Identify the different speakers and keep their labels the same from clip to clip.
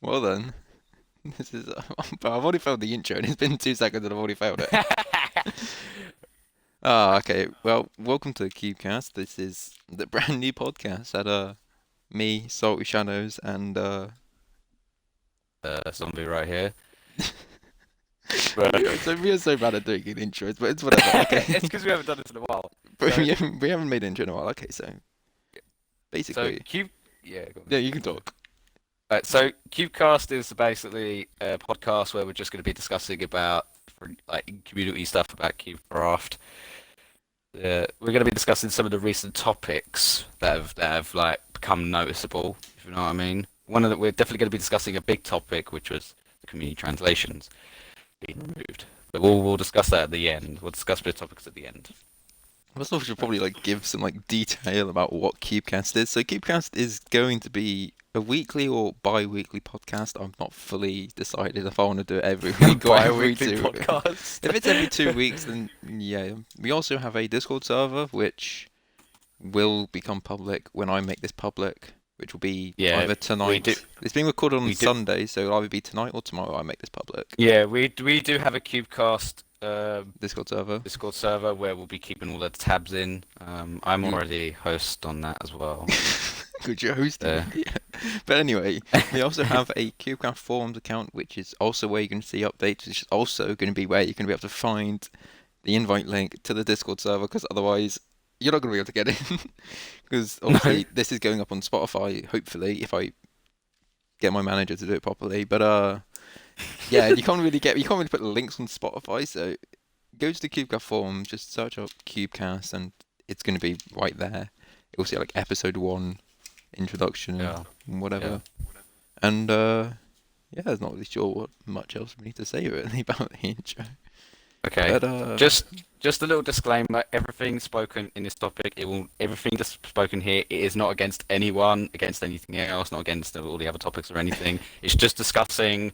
Speaker 1: Well then, this is. But I've already failed the intro, and it's been 2 seconds, and I've already failed it. Ah, okay. Well, welcome to the CubeCast. This is the brand new podcast that me, Salty Shadows, and
Speaker 2: Zombie right here. But
Speaker 1: we are so bad at doing intros, but it's whatever.
Speaker 2: it's
Speaker 1: Okay,
Speaker 2: because we haven't done this in a while.
Speaker 1: but
Speaker 2: So,
Speaker 1: we haven't made an intro in a while. Okay, so
Speaker 2: so
Speaker 1: basically,
Speaker 2: Cube, yeah, go on.
Speaker 1: yeah, you can talk.
Speaker 2: So CubeCast is basically a podcast where we're just going to be discussing about like community stuff about CubeCraft. We're going to be discussing some of the recent topics that have like become noticeable, if you know what I mean. We're definitely going to be discussing a big topic, which was the community translations being removed. But we'll discuss that at the end. We'll discuss the topics at the end.
Speaker 1: First off, we should probably like give some like detail about what CubeCast is. So CubeCast is going to be a weekly or bi-weekly podcast. I'm not fully decided if I want to do it every week or every
Speaker 2: Bi-weekly
Speaker 1: two.
Speaker 2: podcast.
Speaker 1: If it's every 2 weeks, then yeah. We also have a Discord server which will become public when I make this public, which will be
Speaker 2: Yeah,
Speaker 1: either
Speaker 2: we do.
Speaker 1: tonight. It's being recorded on
Speaker 2: We do.
Speaker 1: Sunday, so it'll either be tonight or tomorrow I make this public.
Speaker 2: Yeah, we do have a CubeCast
Speaker 1: Discord server.
Speaker 2: Discord server where we'll be keeping all the tabs in. I'm
Speaker 1: You
Speaker 2: already host on that as well.
Speaker 1: Could you host it?
Speaker 2: Uh,
Speaker 1: Yeah. But anyway, we also have a CubeCraft forums account, which is also where you can see updates. Which is also going to be where you're going to be able to find the invite link to the Discord server, because otherwise you're not going to be able to get in. Because
Speaker 2: no.
Speaker 1: obviously this is going up on Spotify, hopefully, if I get my manager to do it properly. But yeah, you can't really put links on Spotify, so go to the CubeCast forum, just search up CubeCast, and it's going to be right there. You'll see like episode 1 introduction
Speaker 2: Yeah,
Speaker 1: and
Speaker 2: yeah.
Speaker 1: whatever. And yeah, there's not really sure what much else we need to say really about the intro.
Speaker 2: Okay.
Speaker 1: But
Speaker 2: Just a little disclaimer. Everything spoken in this topic, everything that's spoken here, it is not against anyone, against anything else, not against all the other topics or anything. It's just discussing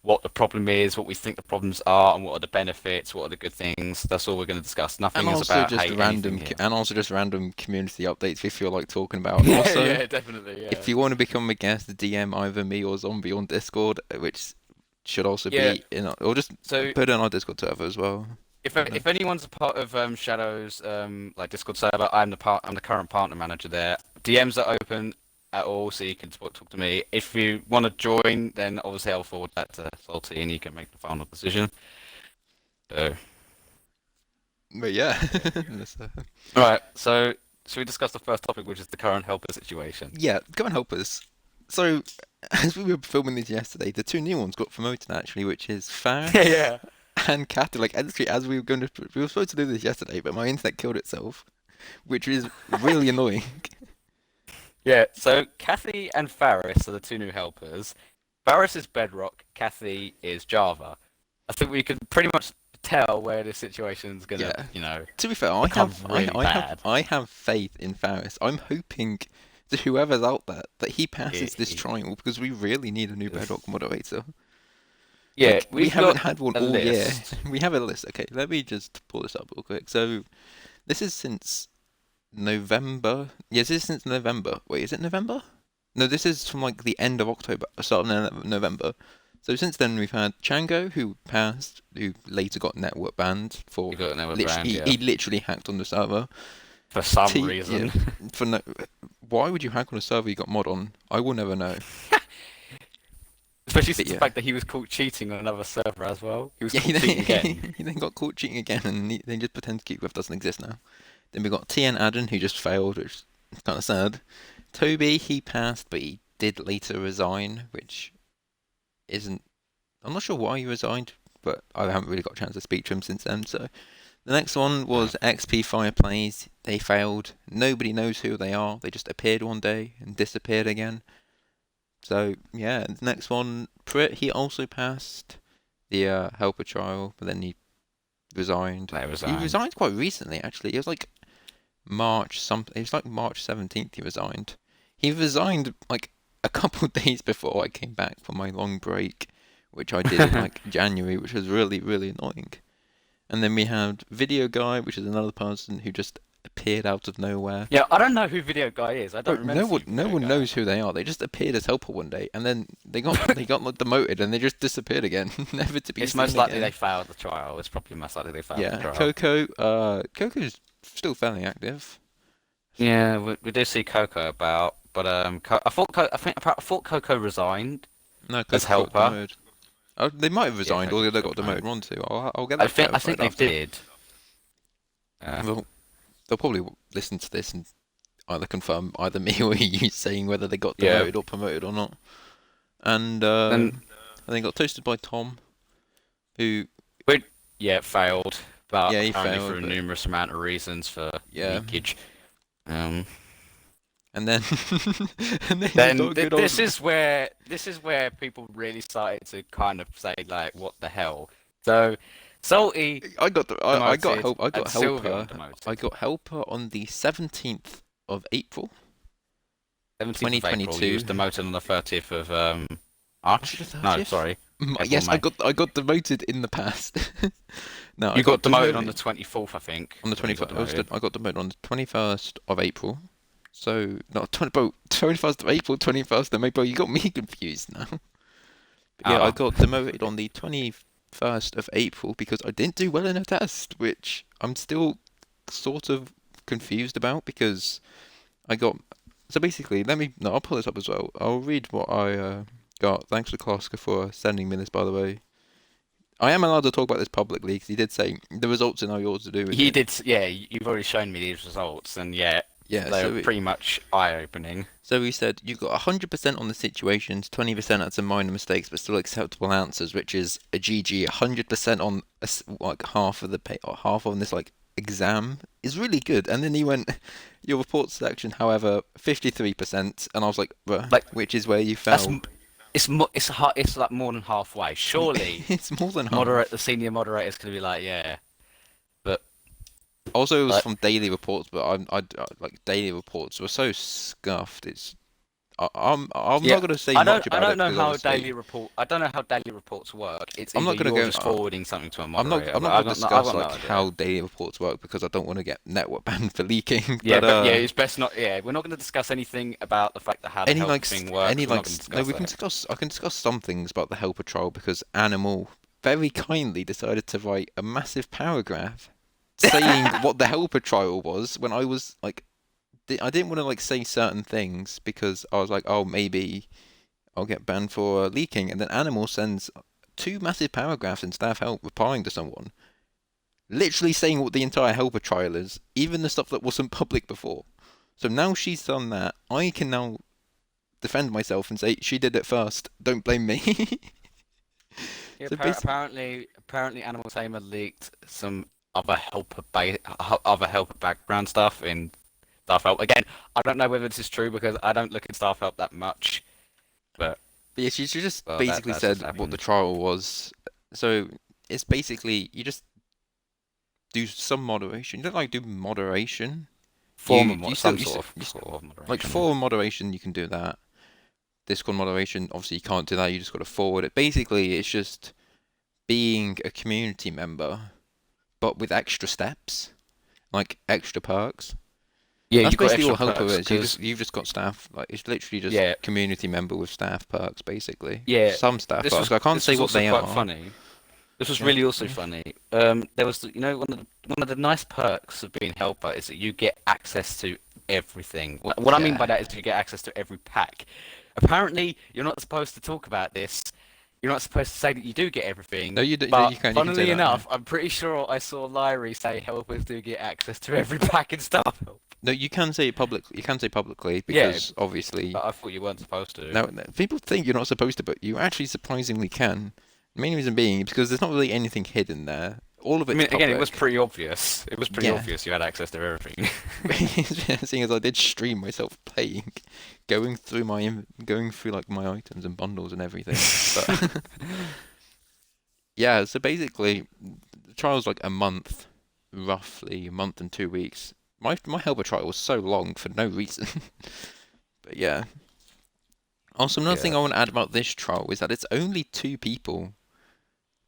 Speaker 2: what the problem is, what we think the problems are, and what are the benefits, what are the good things. That's all we're going to discuss.
Speaker 1: and
Speaker 2: Nothing is
Speaker 1: also
Speaker 2: about
Speaker 1: just
Speaker 2: hate anything
Speaker 1: random
Speaker 2: here.
Speaker 1: and also just random community updates we feel like talking about.
Speaker 2: Yeah,
Speaker 1: Also,
Speaker 2: yeah, definitely, yeah.
Speaker 1: if you want to become a guest, DM either me or Zombie on Discord, which should also
Speaker 2: Yeah,
Speaker 1: be or just
Speaker 2: so
Speaker 1: put it on our Discord server as well. But,
Speaker 2: if anyone's a part of Shadow's like Discord server, I'm the current partner manager there. DMs are open at all, so you can talk to me. If you want to join, then obviously I'll forward that to Salty, and you can make the final decision. So,
Speaker 1: but yeah, That's,
Speaker 2: all right. So, should we discuss the first topic, which is the current helper situation?
Speaker 1: yeah, go and help us. So, as we were filming these yesterday, the two new ones got promoted actually, which is Faris
Speaker 2: Yeah.
Speaker 1: and Cat. Like, actually, as we were supposed to do this yesterday, but my internet killed itself, which is really annoying.
Speaker 2: Yeah. So Kathy and Faris are the two new helpers. Faris is Bedrock. Kathy is Java. I think we can pretty much tell where this situation's gonna,
Speaker 1: Yeah.
Speaker 2: you know,
Speaker 1: To be fair,
Speaker 2: become really bad.
Speaker 1: I have faith in Faris. I'm hoping to whoever's out there that he
Speaker 2: He,
Speaker 1: passes this
Speaker 2: he
Speaker 1: trial because we really need a new
Speaker 2: is.
Speaker 1: Bedrock moderator.
Speaker 2: Yeah,
Speaker 1: Like we
Speaker 2: we've
Speaker 1: haven't
Speaker 2: got
Speaker 1: had one
Speaker 2: a
Speaker 1: all year.
Speaker 2: list.
Speaker 1: We have a list. Okay, let me just pull this up real quick. So this is since November. Yes, this is since November. Wait, is it November? No, this is from like the end of October, start of November. So since then we've had Chango, who passed, who later got network banned for
Speaker 2: We've got another brand,
Speaker 1: literally
Speaker 2: yeah,
Speaker 1: he literally hacked on the server.
Speaker 2: for some
Speaker 1: Yeah,
Speaker 2: reason.
Speaker 1: for no, why would you hack on a server you got mod on? I will never know.
Speaker 2: Especially
Speaker 1: But
Speaker 2: since the
Speaker 1: yeah,
Speaker 2: fact that he was caught cheating on another server as well. He was
Speaker 1: yeah,
Speaker 2: caught cheating again.
Speaker 1: he then got caught cheating again, and they just pretend KeepWith doesn't exist now. Then we got TN Adden, who just failed, which is kind of sad. Toby, he passed, but he did later resign, which isn't. I'm not sure why he resigned, but I haven't really got a chance to speak to him since then. So the next one
Speaker 2: Uh,
Speaker 1: was XP Fireplays. They failed. Nobody knows who they are. They just appeared one day and disappeared again. So yeah, the next one, Prit, he also passed the helper trial, but then he resigned.
Speaker 2: they
Speaker 1: He
Speaker 2: resigned.
Speaker 1: resigned quite recently, actually. It was like March something. It was like March 17th he resigned. He resigned like a couple of days before I came back from my long break, which I did in like January, which was really, really annoying. And then we had Video Guy, which is another person who just appeared out of nowhere.
Speaker 2: Yeah, I don't know who Video Guy is. I don't
Speaker 1: Bro,
Speaker 2: remember seeing
Speaker 1: no
Speaker 2: Video
Speaker 1: one
Speaker 2: Guy.
Speaker 1: knows who they are. They just appeared as helper one day, and then they got like demoted, and they just disappeared again, never to be
Speaker 2: It's
Speaker 1: seen
Speaker 2: most likely they
Speaker 1: again.
Speaker 2: failed the trial. It's probably most likely they failed the
Speaker 1: Yeah,
Speaker 2: trial.
Speaker 1: Coco's still fairly active.
Speaker 2: Yeah, we do see Coco about, but I thought Coco resigned
Speaker 1: No,
Speaker 2: as
Speaker 1: Coco got
Speaker 2: helper.
Speaker 1: demoted. Oh, they might have
Speaker 2: Yeah,
Speaker 1: resigned, or
Speaker 2: Coco
Speaker 1: they
Speaker 2: got
Speaker 1: got demoted.
Speaker 2: demoted.
Speaker 1: One, two. I'll get that
Speaker 2: I
Speaker 1: clarified
Speaker 2: think they
Speaker 1: after.
Speaker 2: did. Uh,
Speaker 1: Well, they'll probably listen to this and either confirm either me or you saying whether they got
Speaker 2: yeah.
Speaker 1: demoted or promoted or not. And
Speaker 2: Then
Speaker 1: they got toasted by Tom, who
Speaker 2: we yeah failed, but
Speaker 1: yeah he
Speaker 2: apparently
Speaker 1: failed,
Speaker 2: for a
Speaker 1: but
Speaker 2: numerous amount of reasons for
Speaker 1: yeah.
Speaker 2: leakage. Um,
Speaker 1: And then and then you
Speaker 2: then
Speaker 1: got good
Speaker 2: this
Speaker 1: old.
Speaker 2: is where people really started to kind of say like, what the hell? So Salty
Speaker 1: I got
Speaker 2: demoted
Speaker 1: help. I
Speaker 2: and
Speaker 1: got
Speaker 2: Sylveon
Speaker 1: helper. I
Speaker 2: demoted.
Speaker 1: got helper on the 17th of April,
Speaker 2: 17th of April. You
Speaker 1: 2022.
Speaker 2: was demoted on the 30th of
Speaker 1: Was it
Speaker 2: March.
Speaker 1: the
Speaker 2: No,
Speaker 1: 30th?
Speaker 2: sorry, April,
Speaker 1: Yes,
Speaker 2: May.
Speaker 1: I got demoted in the past. No, I
Speaker 2: You got
Speaker 1: got
Speaker 2: demoted on the
Speaker 1: demoted
Speaker 2: 24th, I think.
Speaker 1: on the
Speaker 2: Is when you got
Speaker 1: 21st.
Speaker 2: demoted.
Speaker 1: I got demoted on the 21st of April. So not 20, bro, 21st of April, 21st of May, bro. You got me confused now. But yeah, I
Speaker 2: Oh,
Speaker 1: got demoted on the 21st of April because I didn't do well in a test, which I'm still sort of confused about because I got. So basically, no, I'll pull this up as well. I'll read what I got. Thanks to Kloska for sending me this, by the way. I am allowed to talk about this publicly because he did say the results are now yours to do with
Speaker 2: you
Speaker 1: it.
Speaker 2: did. Yeah, you've already shown me these results, and yeah,
Speaker 1: Yeah,
Speaker 2: they're pretty much eye-opening.
Speaker 1: so he said you got 100% on the situations, 20% had some minor mistakes, but still acceptable answers, which is a GG. 100% on like half of the or half on this like exam is really good. And then he went, your report selection, however, 53%, and I was like, bruh,
Speaker 2: Like
Speaker 1: which is where you
Speaker 2: that's
Speaker 1: fell.
Speaker 2: it's like more than halfway. Surely,
Speaker 1: It's more than half.
Speaker 2: the senior moderator's gonna be like, yeah, but
Speaker 1: Also, it was
Speaker 2: like
Speaker 1: from daily reports, but like daily reports were so scuffed. I'm
Speaker 2: yeah,
Speaker 1: not gonna say much
Speaker 2: I
Speaker 1: about
Speaker 2: don't
Speaker 1: it
Speaker 2: know
Speaker 1: because
Speaker 2: how
Speaker 1: obviously
Speaker 2: I don't know how daily reports work. It's
Speaker 1: I'm
Speaker 2: either
Speaker 1: not gonna
Speaker 2: you're
Speaker 1: go.
Speaker 2: just forwarding something to a
Speaker 1: I'm
Speaker 2: moderator,
Speaker 1: not
Speaker 2: but
Speaker 1: gonna
Speaker 2: I've
Speaker 1: discuss
Speaker 2: got no
Speaker 1: like
Speaker 2: idea.
Speaker 1: how daily reports work because I don't want to get network banned for leaking.
Speaker 2: Yeah,
Speaker 1: But
Speaker 2: but yeah, it's best not. Yeah, we're not going to discuss anything about the fact that how the
Speaker 1: any
Speaker 2: help
Speaker 1: like
Speaker 2: thing
Speaker 1: any
Speaker 2: works. We're not going to
Speaker 1: no,
Speaker 2: discuss
Speaker 1: we can
Speaker 2: that.
Speaker 1: discuss. I can discuss some things about the Helper Troll because Animal very kindly decided to write a massive paragraph saying what the Helper trial was when I was like I didn't want to like say certain things because I was like, oh, maybe I'll get banned for leaking, and then Animal sends two massive paragraphs in staff help replying to someone, literally saying what the entire helper trial is, even the stuff that wasn't public before. So now she's done that, I can now defend myself and say she did it first. Don't blame me.
Speaker 2: Yeah,
Speaker 1: So basically,
Speaker 2: apparently, Animal Tamer leaked some other helper background stuff in staff help. Again, I don't know whether this is true because I don't look in staff help that much, but
Speaker 1: yeah, she just
Speaker 2: well,
Speaker 1: basically
Speaker 2: that's just
Speaker 1: said what the
Speaker 2: happened.
Speaker 1: trial was. So it's basically you just do some moderation. You don't like do moderation.
Speaker 2: Some sort
Speaker 1: You
Speaker 2: of
Speaker 1: like
Speaker 2: moderation.
Speaker 1: forum moderation. You can do that. Discord moderation, obviously you can't do that. You just got to forward it. Basically, it's just being a community member, but with extra steps, like extra perks.
Speaker 2: Yeah,
Speaker 1: That's
Speaker 2: you got
Speaker 1: basically
Speaker 2: extra
Speaker 1: all Helper
Speaker 2: perks
Speaker 1: is.
Speaker 2: because
Speaker 1: You've just got staff. Like it's literally just
Speaker 2: yeah,
Speaker 1: community member with staff perks, basically.
Speaker 2: yeah.
Speaker 1: Some staff perks. I can't
Speaker 2: This
Speaker 1: say
Speaker 2: was
Speaker 1: what
Speaker 2: also
Speaker 1: they
Speaker 2: quite
Speaker 1: are.
Speaker 2: funny. This was
Speaker 1: Yeah,
Speaker 2: really also
Speaker 1: yeah,
Speaker 2: funny. There was, one of the nice perks of being helper is that you get access to everything. What I mean
Speaker 1: yeah.
Speaker 2: by that is you get access to every pack. Apparently, you're not supposed to talk about this. You're not supposed to say that you do get everything.
Speaker 1: No, you do,
Speaker 2: But
Speaker 1: you can say
Speaker 2: funnily
Speaker 1: that. Yeah.
Speaker 2: enough, I'm pretty sure I saw Lyrie say helpers do get access to every pack and stuff.
Speaker 1: No, you can say it public. You can say publicly
Speaker 2: Yeah,
Speaker 1: because obviously
Speaker 2: but I thought you weren't supposed to.
Speaker 1: now people think you're not supposed to, but you actually surprisingly can. The main reason being because there's not really anything hidden there. All of
Speaker 2: I
Speaker 1: it's
Speaker 2: mean, again, it was
Speaker 1: public.
Speaker 2: pretty obvious. It was pretty
Speaker 1: Yeah.
Speaker 2: obvious you had access to everything.
Speaker 1: Seeing as I did stream myself playing, going through like my items and bundles and everything. But yeah, so basically the trial's like a month, roughly a month and 2 weeks. My helper trial was so long for no reason. But yeah. Also, another
Speaker 2: Yeah.
Speaker 1: thing I want to add about this trial is that it's only two people.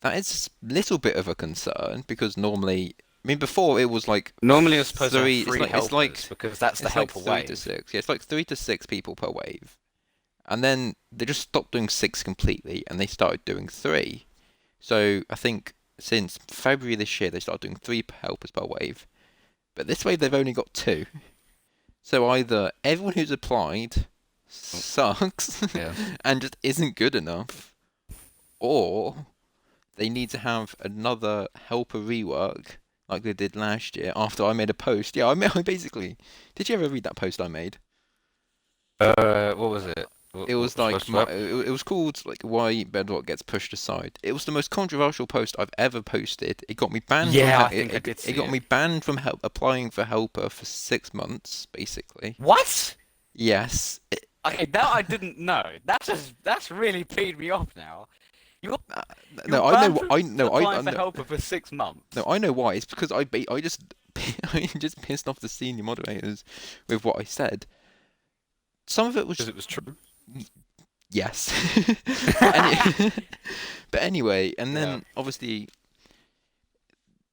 Speaker 1: That is a little bit of a concern because normally mean, before it was like
Speaker 2: Normally, you're supposed to have
Speaker 1: three.
Speaker 2: three helpers because that's the
Speaker 1: it's like
Speaker 2: helper
Speaker 1: 3 to 6.
Speaker 2: wave.
Speaker 1: Yeah, it's like 3 to 6 people per wave. And then they just stopped doing six completely, and they started doing three. So I think since February this year, they started doing three helpers per wave. But this wave, they've only got two. So either everyone who's applied
Speaker 2: Oh,
Speaker 1: sucks
Speaker 2: yeah.
Speaker 1: and just isn't good enough, or they need to have another helper rework like they did last year after I made a post. Yeah, I basically. Did you ever read that post I made?
Speaker 2: What was it?
Speaker 1: It
Speaker 2: What
Speaker 1: was
Speaker 2: was
Speaker 1: like
Speaker 2: supposed to up?
Speaker 1: it was called like why Bedrock gets pushed aside. It was the most controversial post I've ever posted. It got me banned from
Speaker 2: Yeah, I think I did
Speaker 1: it
Speaker 2: see
Speaker 1: got
Speaker 2: it.
Speaker 1: me banned from applying for helper for 6 months, basically.
Speaker 2: What?
Speaker 1: Yes.
Speaker 2: Okay, that I didn't know. That's really peed me off now. You're
Speaker 1: Uh,
Speaker 2: you're
Speaker 1: no, I know.
Speaker 2: banned from
Speaker 1: I no,
Speaker 2: applying for
Speaker 1: no,
Speaker 2: helper for six
Speaker 1: no,
Speaker 2: months
Speaker 1: I know why. It's because I just I just pissed off the senior moderators with what I said. Some of it was
Speaker 2: because it was true.
Speaker 1: yes, but but anyway, and
Speaker 2: Yeah.
Speaker 1: then obviously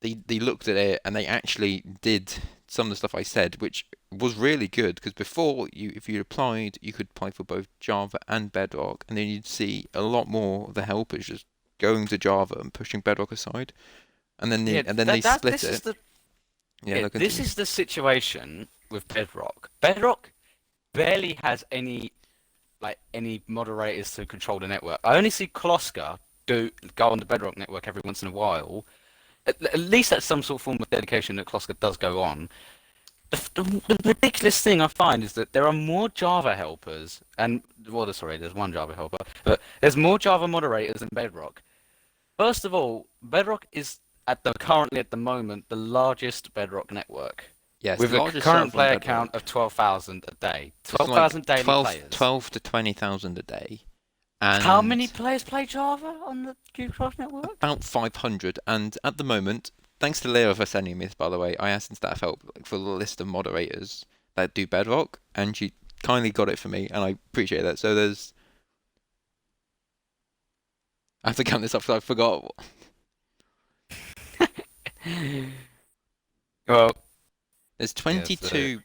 Speaker 1: they looked at it and they actually did some of the stuff I said, which was really good because before if you applied, you could apply for both Java and Bedrock, and then you'd see a lot more of the helpers just going to Java and pushing Bedrock aside,
Speaker 2: Yeah,
Speaker 1: and then they
Speaker 2: that
Speaker 1: split
Speaker 2: this is
Speaker 1: it.
Speaker 2: the
Speaker 1: Yeah,
Speaker 2: yeah,
Speaker 1: they'll
Speaker 2: this
Speaker 1: continue.
Speaker 2: is the situation with Bedrock. Bedrock barely has any moderators to control the network. I only see Kloska do go on the Bedrock network every once in a while. At least that's some sort of form of dedication that Kloska does go on. The ridiculous thing I find is that there are more Java helpers, and well, sorry, there's one Java helper, but there's more Java moderators than Bedrock. First of all, Bedrock is currently at the moment the largest Bedrock network,
Speaker 1: Yes,
Speaker 2: with
Speaker 1: the
Speaker 2: a
Speaker 1: largest
Speaker 2: current
Speaker 1: server on
Speaker 2: player count
Speaker 1: Bedrock.
Speaker 2: of 12,000 a day.
Speaker 1: So it's like
Speaker 2: 12,000 daily players.
Speaker 1: 12 to 20,000 a day,
Speaker 2: How
Speaker 1: and
Speaker 2: many players play Java on the CubeCast network?
Speaker 1: about 500. And at the moment, thanks to Leo for sending me this, by the way, I asked staff help like, for a list of moderators that do Bedrock, and she kindly got it for me, and I appreciate that. So I have to count this up because I forgot.
Speaker 2: Well,
Speaker 1: There's
Speaker 2: yes.
Speaker 1: 22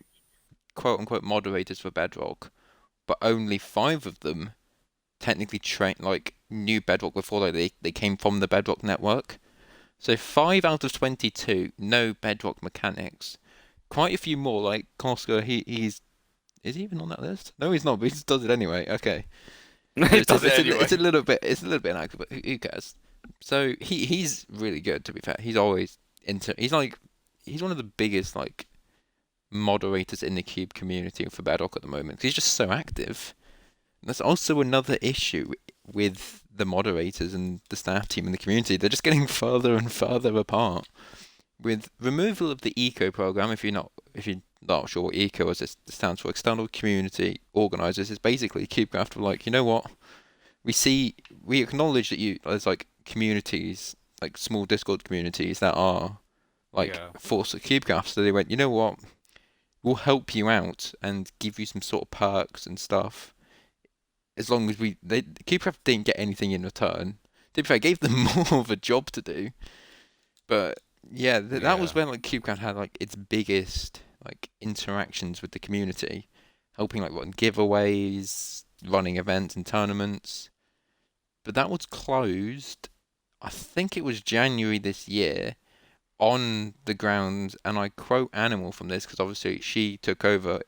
Speaker 1: quote unquote moderators for Bedrock, but only five of them technically train like knew Bedrock before they came from the Bedrock network. So 5 out of 22 know Bedrock mechanics. Quite a few more, like Koska, he's is he even on that list? No, he's not, but he just does it anyway. Okay, so
Speaker 2: It does it
Speaker 1: it's a
Speaker 2: anyway.
Speaker 1: little bit inactive, but who cares? So he's really good. To be fair, he's always into. He's one of the biggest like moderators in the Cube community for Bedrock at the moment. 'Cause he's just so active. That's also another issue with the moderators and the staff team and the community. They're just getting further and further apart. With removal of the eco program, if you're not sure what eco is, it stands for external community organizers. It's basically CubeCraft were like, you know what? We acknowledge that there's like communities, like small Discord communities that are like
Speaker 2: Yeah.
Speaker 1: for CubeCraft. So they went, you know what? We'll help you out and give you some sort of perks and stuff as long as CubeCraft didn't get anything in return. To be fair, it gave them more of a job to do. But yeah, that was
Speaker 2: Yeah.
Speaker 1: when like CubeCraft had like its biggest like interactions with the community, helping like run giveaways, running events and tournaments. But that was closed. I think it was January this year on the grounds, and I quote Animal from this because obviously she took over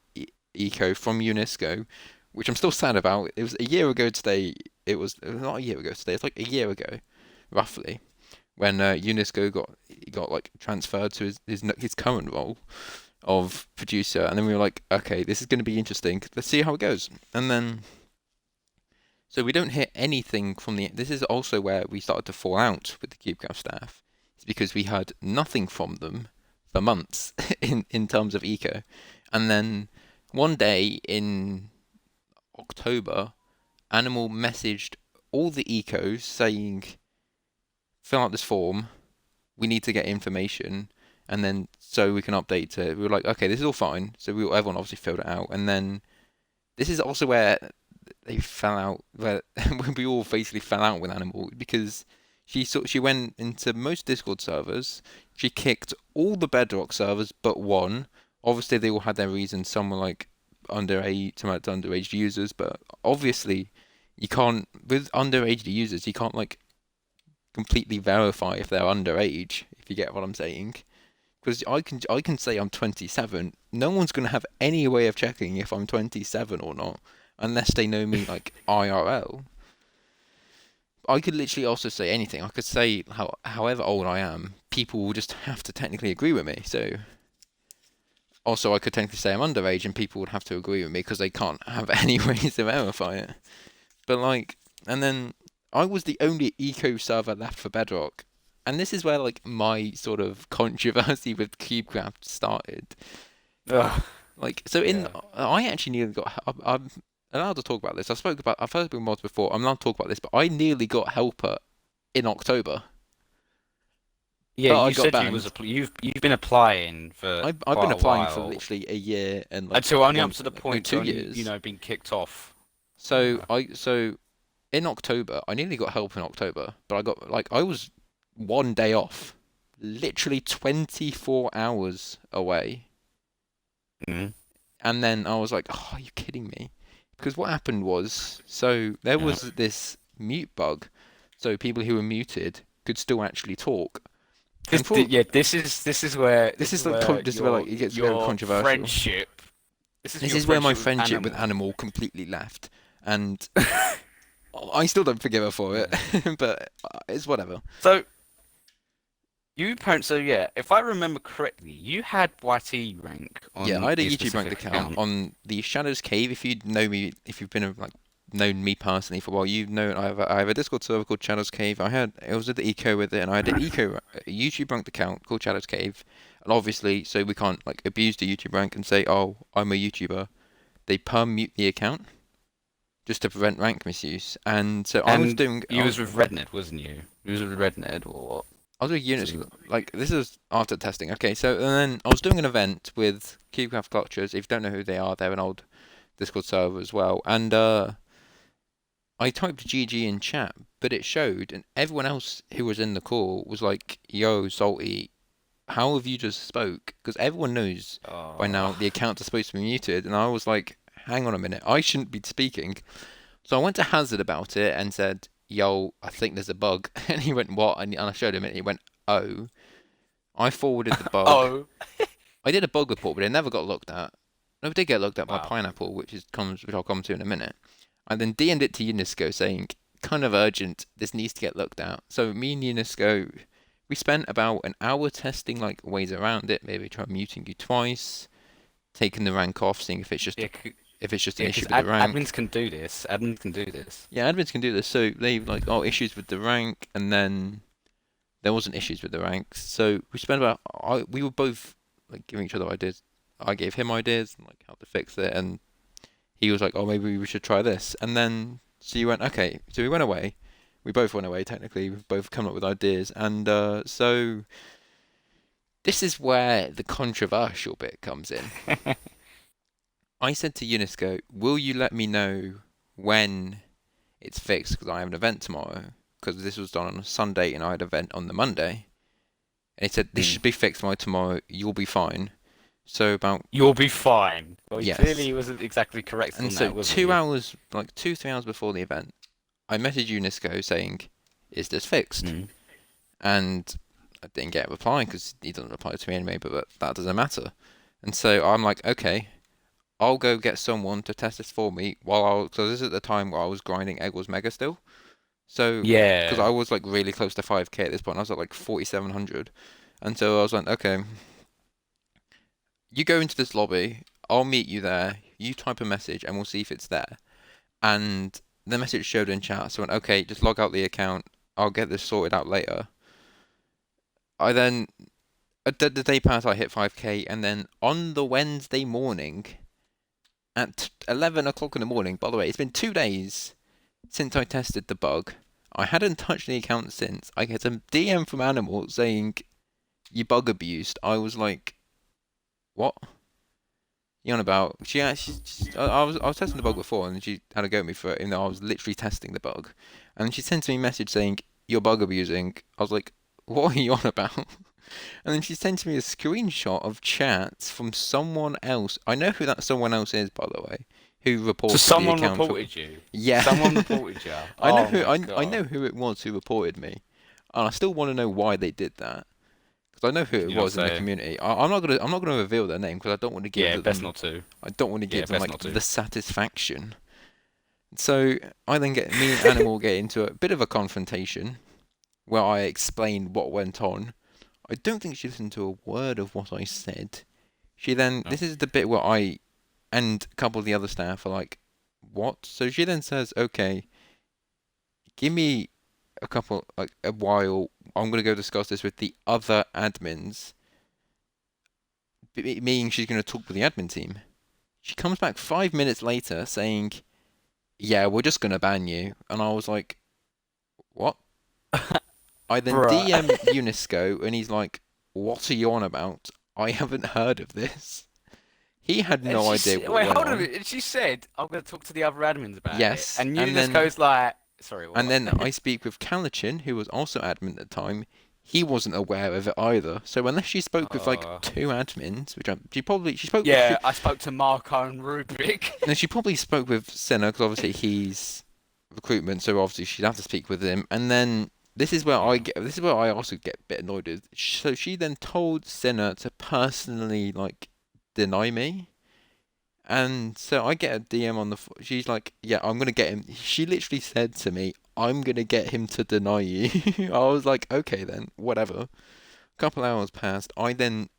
Speaker 1: Eco from UNESCO, which I'm still sad about. It was a year ago today. It was not a year ago today. It's like a year ago, roughly, when UNESCO got like transferred to his current role of producer, and then we were like, okay, this is going to be interesting. Let's see how it goes. And then so we don't hear anything from the. This is also where we started to fall out with the CubeCraft staff. It's because we heard nothing from them for months in terms of eco, and then one day in October, Animal messaged all the ecos saying, fill out this form. We need to get information, and then so we can update it. We were like, okay, this is all fine. So everyone obviously filled it out, and then this is also where they fell out, where we all basically fell out with Animal because She went into most Discord servers. She kicked all the Bedrock servers but one. Obviously, they all had their reasons. Some were like underage, some had underage users, but obviously, you can't with underage users. You can't like completely verify if they're underage. If you get what I'm saying. Because I can say I'm 27. No one's gonna have any way of checking if I'm 27 or not, unless they know me like IRL. I could literally also say anything. I could say however old I am, people will just have to technically agree with me. So also I could technically say I'm underage, and people would have to agree with me because they can't have any ways to verify it. But like, and then I was the only eco server left for Bedrock. And this is where like my sort of controversy with CubeCraft started.
Speaker 2: Ugh,
Speaker 1: Like, so in
Speaker 2: yeah.
Speaker 1: I actually nearly got. I'm allowed to talk about this. I've heard about mods before. I'm allowed to talk about this, but I nearly got helper in October,
Speaker 2: Yeah,
Speaker 1: but I
Speaker 2: you
Speaker 1: got
Speaker 2: said you was
Speaker 1: banned.
Speaker 2: You've been applying for
Speaker 1: I've been
Speaker 2: quite a
Speaker 1: applying for
Speaker 2: while
Speaker 1: literally a year and like
Speaker 2: until only up
Speaker 1: one,
Speaker 2: to the
Speaker 1: no,
Speaker 2: point to
Speaker 1: two
Speaker 2: only
Speaker 1: years.
Speaker 2: being kicked off.
Speaker 1: So so in October, I nearly got help in October, but I got like I was one day off, literally 24 hours away.
Speaker 2: Mm.
Speaker 1: And then I was like, oh, are you kidding me? Because what happened was, so there
Speaker 2: Yeah.
Speaker 1: was this mute bug, so people who were muted could still actually talk. And for
Speaker 2: Yeah, this is where
Speaker 1: this is like this is where like it gets very
Speaker 2: your
Speaker 1: controversial.
Speaker 2: friendship. This is
Speaker 1: This
Speaker 2: your
Speaker 1: is where my
Speaker 2: friendship with
Speaker 1: friendship with
Speaker 2: animal.
Speaker 1: Animal completely left, and I still don't forgive her for it,
Speaker 2: Yeah.
Speaker 1: but it's whatever.
Speaker 2: So so yeah, if I remember correctly, you had YT rank
Speaker 1: Yeah,
Speaker 2: on
Speaker 1: I had a
Speaker 2: a
Speaker 1: YouTube ranked
Speaker 2: specific
Speaker 1: account
Speaker 2: account.
Speaker 1: on the Shadows Cave. If you know me, if you've been like known me personally for a while, you know I have a Discord server called Shadows Cave. I was at the eco with it, and I had an eco a YouTube ranked account called Shadows Cave. And obviously, so we can't like abuse the YouTube rank and say, oh, I'm a YouTuber. They perm mute the account just to prevent rank misuse. And so
Speaker 2: And you was with Redned, wasn't you? You was with Redned or what?
Speaker 1: I was with Unix.
Speaker 2: So,
Speaker 1: Like this is after testing. Okay, so and then I was doing an event with CubeCraft Clutchers. If you don't know who they are, they're an old Discord server as well. And I typed GG in chat, but it showed, and everyone else who was in the call was like, "Yo, Salty, how have you just spoke?" Because everyone knows by now
Speaker 2: oh,
Speaker 1: the accounts are supposed to be muted, and I was like, "Hang on a minute, I shouldn't be speaking." So I went to Hazard about it and said, "Yo, I think there's a bug," and he went, "What?" And I showed him, and he went, "Oh." I forwarded the bug.
Speaker 2: oh,
Speaker 1: I did a bug report, but it never got looked at. No, it did get looked at by
Speaker 2: wow.
Speaker 1: Pineapple, which I'll come to in a minute. And then DM'd it to Unisco saying, kind of urgent, this needs to get looked at. So me and Unisco, we spent about an hour testing like ways around it, maybe try muting you twice, taking the rank off, seeing
Speaker 2: Yeah,
Speaker 1: if it's just an
Speaker 2: yeah,
Speaker 1: issue
Speaker 2: because
Speaker 1: with the
Speaker 2: admins
Speaker 1: rank.
Speaker 2: can do this. Admins can do this.
Speaker 1: Yeah, admins can do this. So they like issues with the rank, and then there wasn't issues with the ranks. So we spent about we were both like giving each other ideas. I gave him ideas and like how to fix it, and he was like, "Oh, maybe we should try this." And then so you went, "Okay." So we went away. We both went away. Technically, we've both come up with ideas, and so this is where the controversial bit comes in. I said to Unisco, "Will you let me know when it's fixed? Because I have an event tomorrow." Because this was done on a Sunday, and I had an event on the Monday. And he said, "This
Speaker 2: Hmm.
Speaker 1: should be fixed by tomorrow. You'll be fine." So about
Speaker 2: You'll be fine. Well, he
Speaker 1: yes,
Speaker 2: clearly wasn't exactly correct
Speaker 1: and
Speaker 2: on
Speaker 1: so
Speaker 2: that, was
Speaker 1: two
Speaker 2: he?
Speaker 1: hours, like 2 3 hours before the event, I messaged Unisco saying, "Is this fixed?"
Speaker 2: Hmm.
Speaker 1: And I didn't get a reply because he doesn't reply to me anyway. But that doesn't matter. And so I'm like, okay, I'll go get someone to test this for me so this is at the time where I was grinding Egg was Mega still. So because I
Speaker 2: Yeah.
Speaker 1: was like really close to 5k at this point, I was at like 4700. And so I was like, okay, you go into this lobby, I'll meet you there, you type a message, and we'll see if it's there. And the message showed in chat, so I went, okay, just log out the account, I'll get this sorted out later. I then, the day passed, I hit 5k, and then on the Wednesday morning, at 11 o'clock in the morning, by the way, it's been 2 days since I tested the bug. I hadn't touched the account since. I get a DM from Animal saying, you bug abused. I was like, what? You on about? I was testing the bug before, and she had a go at me for it, even though I was literally testing the bug. And she sent me a message saying, you're bug abusing. I was like, what are you on about? And then she sent me a screenshot of chats from someone else. I know who that someone else is, by the way, who
Speaker 2: So
Speaker 1: reported the
Speaker 2: someone
Speaker 1: account for.
Speaker 2: reported you.
Speaker 1: Yeah,
Speaker 2: Someone reported you.
Speaker 1: I know
Speaker 2: Oh
Speaker 1: who
Speaker 2: my
Speaker 1: I
Speaker 2: god.
Speaker 1: know who it was who reported me, and I still want to know why they did that because I know who
Speaker 2: Can
Speaker 1: it
Speaker 2: you not
Speaker 1: was in the
Speaker 2: say?
Speaker 1: community. I'm not gonna reveal their name because I don't want to give
Speaker 2: Yeah, best
Speaker 1: them
Speaker 2: not to.
Speaker 1: I don't want to
Speaker 2: Yeah,
Speaker 1: give them
Speaker 2: best
Speaker 1: like
Speaker 2: not to.
Speaker 1: the satisfaction. So I then get me and Animal get into a bit of a confrontation where I explain what went on. I don't think she listened to a word of what I said. She then,
Speaker 2: No.
Speaker 1: this is the bit where I and a couple of the other staff are like, what? So she then says, okay, give me a couple, like a while. I'm going to go discuss this with the other admins, meaning she's going to talk with the admin team. She comes back 5 minutes later saying, yeah, we're just going to ban you. And I was like, what? I then
Speaker 2: Bruh.
Speaker 1: DM Unisco and he's like, what are you on about? I haven't heard of this. He had
Speaker 2: And
Speaker 1: no idea what
Speaker 2: wait,
Speaker 1: went
Speaker 2: hold on a
Speaker 1: on.
Speaker 2: minute. And she said, I'm going to talk to the other admins about it.
Speaker 1: Yes,
Speaker 2: And
Speaker 1: and then
Speaker 2: Unesco's like, sorry,
Speaker 1: and
Speaker 2: what?
Speaker 1: then I speak with Kalichin, who was also admin at the time. He wasn't aware of it either. So unless she spoke with like
Speaker 2: Uh,
Speaker 1: two admins, she spoke with
Speaker 2: yeah, I spoke to Marco and Rubik.
Speaker 1: no, she probably spoke with Senna because obviously he's recruitment, so obviously she'd have to speak with him. And then
Speaker 2: Yeah.
Speaker 1: this is where I also get a bit annoyed with. So she then told Senna to personally like deny me. And so I get a DM on the. She's like, "Yeah, I'm gonna get him." She literally said to me, "I'm gonna get him to deny you." I was like, "Okay then, whatever." A couple hours passed. I then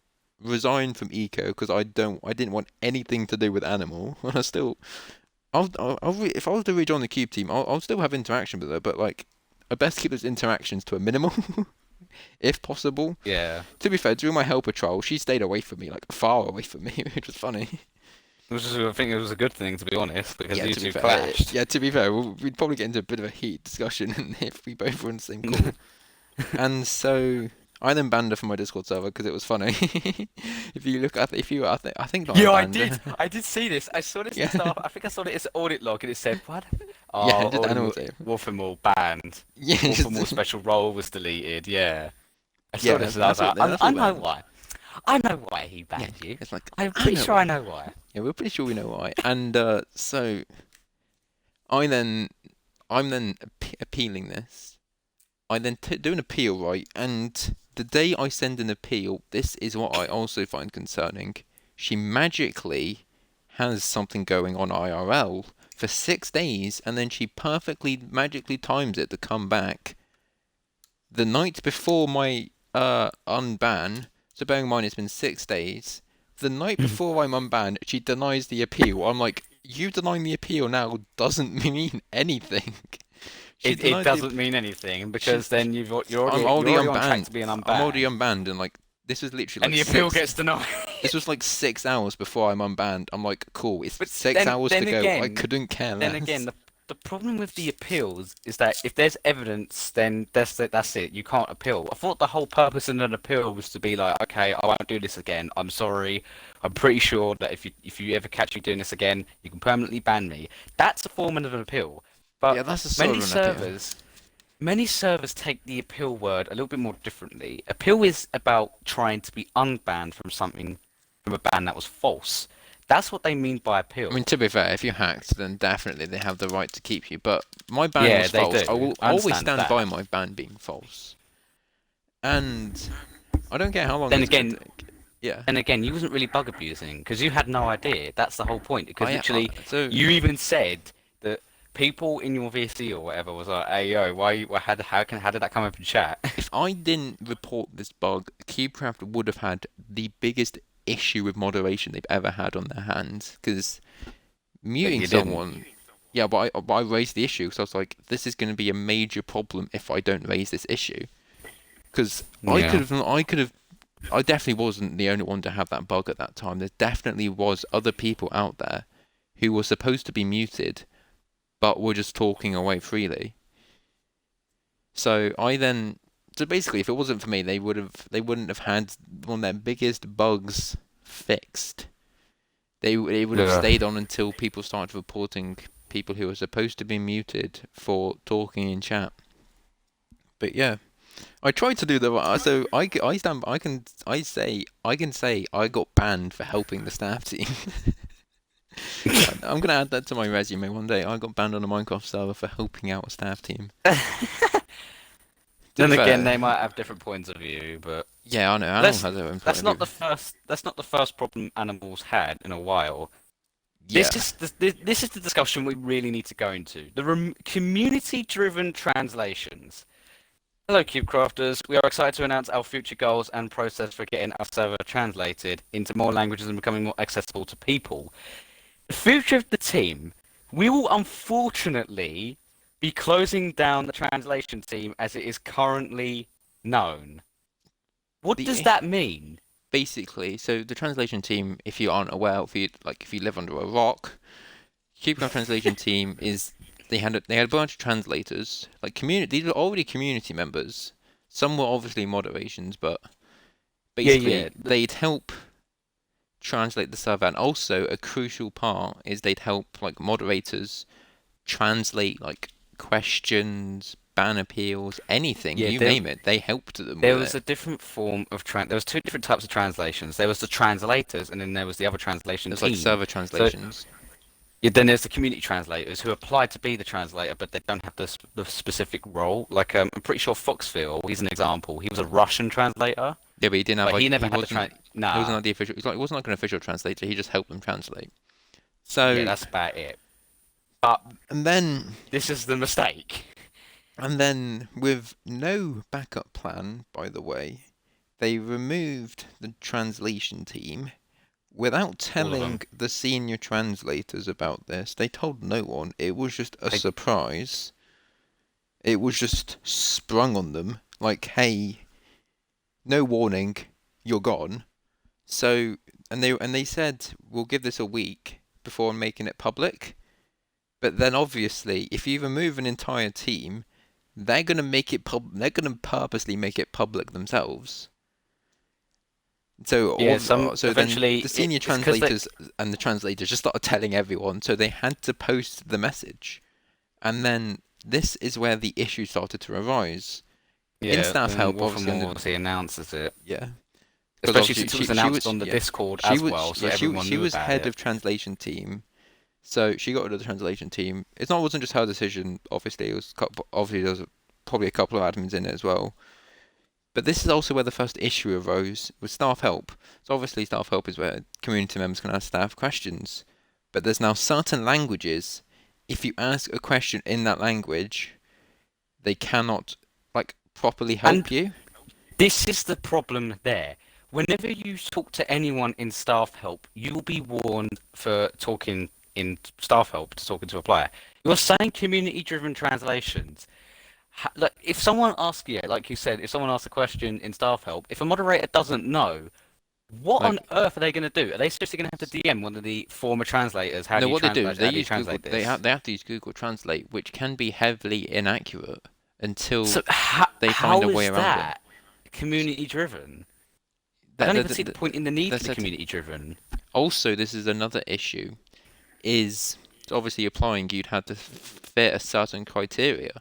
Speaker 1: resigned from Eco because I didn't want anything to do with Animal. And I still, if I was to rejoin the Cube team, I'll still have interaction with her, but like, I best keep those interactions to a minimum if possible.
Speaker 2: Yeah.
Speaker 1: To be fair, during my helper trial, she stayed away from me, like far away from me, which was funny.
Speaker 2: I think it was a good thing, to be honest, because
Speaker 1: Yeah,
Speaker 2: you
Speaker 1: to be
Speaker 2: two
Speaker 1: fair,
Speaker 2: clashed.
Speaker 1: yeah, to be fair, we'd probably get into a bit of a heat discussion if we both were on the same call. And so I then banned her from my Discord server because it was funny. If you look at, if you, I think I
Speaker 2: Yeah, I
Speaker 1: banned
Speaker 2: did.
Speaker 1: her.
Speaker 2: I did see this. I saw this
Speaker 1: Yeah,
Speaker 2: and stuff. I think I saw it as audit log, and it said, "What?
Speaker 1: yeah,
Speaker 2: Oh,
Speaker 1: just animal tape.
Speaker 2: Wolfenmore banned.
Speaker 1: Yeah,
Speaker 2: Wolfenmore
Speaker 1: just
Speaker 2: special role was deleted." Yeah, I saw
Speaker 1: yeah,
Speaker 2: this and I was like,
Speaker 1: that's
Speaker 2: "I
Speaker 1: all
Speaker 2: know
Speaker 1: banned.
Speaker 2: why. I know why he
Speaker 1: Yeah,
Speaker 2: banned you.
Speaker 1: it's like
Speaker 2: I'm
Speaker 1: I
Speaker 2: pretty
Speaker 1: know
Speaker 2: sure I
Speaker 1: why.
Speaker 2: know why."
Speaker 1: Yeah, we're pretty sure we know why. And so I then I'm then appealing this. I then do an appeal, right? And the day I send an appeal, this is what I also find concerning. She magically has something going on IRL for 6 days, and then she perfectly magically times it to come back the night before my unban. So bearing in mind it's been 6 days. The night before I'm unbanned, she denies the appeal. I'm like, you denying the appeal now doesn't mean anything. She
Speaker 2: It
Speaker 1: denied the
Speaker 2: doesn't mean anything
Speaker 1: she,
Speaker 2: because then
Speaker 1: I'm
Speaker 2: you're
Speaker 1: already
Speaker 2: already on track
Speaker 1: unbanned.
Speaker 2: to being
Speaker 1: I'm already
Speaker 2: unbanned,
Speaker 1: unbanned, and like this was literally
Speaker 2: and
Speaker 1: like
Speaker 2: the appeal
Speaker 1: six.
Speaker 2: gets denied.
Speaker 1: This was like 6 hours before I'm unbanned. I'm like, cool. It's
Speaker 2: But
Speaker 1: 6 hours to
Speaker 2: then
Speaker 1: go. I
Speaker 2: again,
Speaker 1: couldn't care
Speaker 2: then again,
Speaker 1: less.
Speaker 2: the problem with the appeals is that if there's evidence, then that's it. You can't appeal. I thought the whole purpose in an appeal was to be like, okay, I won't do this again. I'm sorry. I'm pretty sure that if you ever catch me doing this again, you can permanently ban me. That's a form of an appeal.
Speaker 1: Yeah,
Speaker 2: But
Speaker 1: that's a sort
Speaker 2: many
Speaker 1: of an appeal.
Speaker 2: servers Many servers take the appeal word a little bit more differently. Appeal is about trying to be unbanned from something, from a ban that was false. That's what they mean by
Speaker 1: I mean,
Speaker 2: appeal.
Speaker 1: to be fair, if you hacked, then definitely they have the right to keep you. But my ban
Speaker 2: Yeah,
Speaker 1: was
Speaker 2: they
Speaker 1: false. I
Speaker 2: do.
Speaker 1: will
Speaker 2: I
Speaker 1: always
Speaker 2: understand
Speaker 1: stand by
Speaker 2: that.
Speaker 1: my ban being false. And I don't care how long
Speaker 2: Then
Speaker 1: it's gonna
Speaker 2: again,
Speaker 1: take. Yeah,
Speaker 2: you wasn't really bug abusing because you had no idea. That's the whole point. Because
Speaker 1: I
Speaker 2: literally,
Speaker 1: so
Speaker 2: you even said that people in your VC or whatever was like, "Hey yo, how did that come up in chat?"
Speaker 1: if I didn't report this bug, CubeCraft would have had the biggest issue with moderation they've ever had on their hands. Because
Speaker 2: But
Speaker 1: muting
Speaker 2: you didn't.
Speaker 1: someone, yeah, but I raised the issue, so I was like, this is going to be a major problem if I don't raise this issue. Because
Speaker 2: Yeah.
Speaker 1: I definitely wasn't the only one to have that bug at that time. There definitely was other people out there who were supposed to be muted, but were just talking away freely. So I then, so basically, if it wasn't for me, they wouldn't have had one of their biggest bugs fixed. They would have
Speaker 2: Yeah.
Speaker 1: stayed on until people started reporting people who were supposed to be muted for talking in chat. But yeah, I tried to do the right. So I stand. I can say I got banned for helping the staff team. I'm gonna add that to my resume one day. I got banned on a Minecraft server for helping out a staff team. To be
Speaker 2: Then again,
Speaker 1: fair,
Speaker 2: they might have different points of view, but
Speaker 1: yeah, I know. Animal
Speaker 2: that's
Speaker 1: has their own point
Speaker 2: that's
Speaker 1: of
Speaker 2: not
Speaker 1: view.
Speaker 2: the first. That's not the first problem animals had in a while. This
Speaker 1: Yeah,
Speaker 2: is this is the discussion we really need to go into. The community-driven translations. Hello, CubeCrafters. We are excited to announce our future goals and process for getting our server translated into more languages and becoming more accessible to people. The future of the team. We will unfortunately be closing down the translation team as it is currently known. What does
Speaker 1: the
Speaker 2: that mean?
Speaker 1: basically, so the translation team, if you aren't aware, if you live under a rock, CubeCraft translation team is they had a bunch of translators, like community. These are already community members. Some were obviously moderations, but
Speaker 2: Yeah, yeah,
Speaker 1: basically they'd help translate the server, and also a crucial part is they'd help like moderators translate like questions, ban appeals, anything,
Speaker 2: yeah.
Speaker 1: you name it. They helped them
Speaker 2: There
Speaker 1: with
Speaker 2: was
Speaker 1: it.
Speaker 2: a different form of there was two different types of translations. There was the translators, and then there was the other translation
Speaker 1: There's like
Speaker 2: team.
Speaker 1: server
Speaker 2: So
Speaker 1: translations.
Speaker 2: yeah, then there's the community translators who applied to be the translator, but they don't have the specific role. Like I'm pretty sure Foxville, he's an example. He was a Russian translator,
Speaker 1: Yeah, but he didn't have
Speaker 2: but he
Speaker 1: like
Speaker 2: never had the trans.
Speaker 1: he wasn't
Speaker 2: Nah,
Speaker 1: like the official. He wasn't like an official translator. He just helped them translate.
Speaker 2: yeah,
Speaker 1: So
Speaker 2: that's about it. But
Speaker 1: and then
Speaker 2: this is the mistake.
Speaker 1: with no backup plan, by the way, they removed the translation team without
Speaker 2: All of
Speaker 1: telling
Speaker 2: them.
Speaker 1: the senior translators about this. They told no one. It was just a
Speaker 2: They,
Speaker 1: surprise. It was just sprung on them like, hey, no warning, you're gone. So, and they said we'll give this a week before making it public. But then obviously, if you remove an entire team, they're gonna make it They're gonna purposely make it public themselves. So,
Speaker 2: yeah, some
Speaker 1: so then
Speaker 2: eventually
Speaker 1: the senior
Speaker 2: it's because they.
Speaker 1: translators and the translators just started telling everyone. So they had to post the message, and then this is where the issue started to arise. In
Speaker 2: Yeah,
Speaker 1: staff
Speaker 2: then
Speaker 1: help,
Speaker 2: Wolf and
Speaker 1: obviously,
Speaker 2: Moore obviously announces it,
Speaker 1: yeah, because
Speaker 2: especially
Speaker 1: obviously
Speaker 2: since it was announced on the
Speaker 1: yeah
Speaker 2: Discord as well, so everyone
Speaker 1: she
Speaker 2: knew
Speaker 1: was
Speaker 2: about
Speaker 1: head
Speaker 2: it.
Speaker 1: of translation team. So she got rid of the translation team. Wasn't just her decision. Obviously, it was obviously there was probably a couple of admins in it as well. But this is also where the first issue arose with staff help. So obviously, staff help is where community members can ask staff questions. But there's now certain languages. If you ask a question in that language, they cannot like properly help
Speaker 2: And
Speaker 1: you.
Speaker 2: this is the problem there. Whenever you talk to anyone in staff help, you will be warned for talking in staff help to talking to a player. You're saying community-driven translations. Look, if someone asks you, like you said, if someone asks a question in staff help, if a moderator doesn't know, what on
Speaker 1: Like
Speaker 2: earth are they going to do? Are they seriously going to have to DM one of the former translators? How
Speaker 1: no,
Speaker 2: do you
Speaker 1: what they do is
Speaker 2: translate?
Speaker 1: they
Speaker 2: How do you
Speaker 1: use Google.
Speaker 2: translate this?
Speaker 1: They have to use Google Translate, which can be heavily inaccurate until
Speaker 2: So
Speaker 1: they find
Speaker 2: how
Speaker 1: a way
Speaker 2: is
Speaker 1: around it.
Speaker 2: that community-driven? I
Speaker 1: That,
Speaker 2: don't
Speaker 1: that,
Speaker 2: even see the
Speaker 1: that,
Speaker 2: point in the need to
Speaker 1: that's
Speaker 2: be
Speaker 1: it.
Speaker 2: community-driven.
Speaker 1: Also, this is another issue. Is obviously applying, you'd have to fit a certain criteria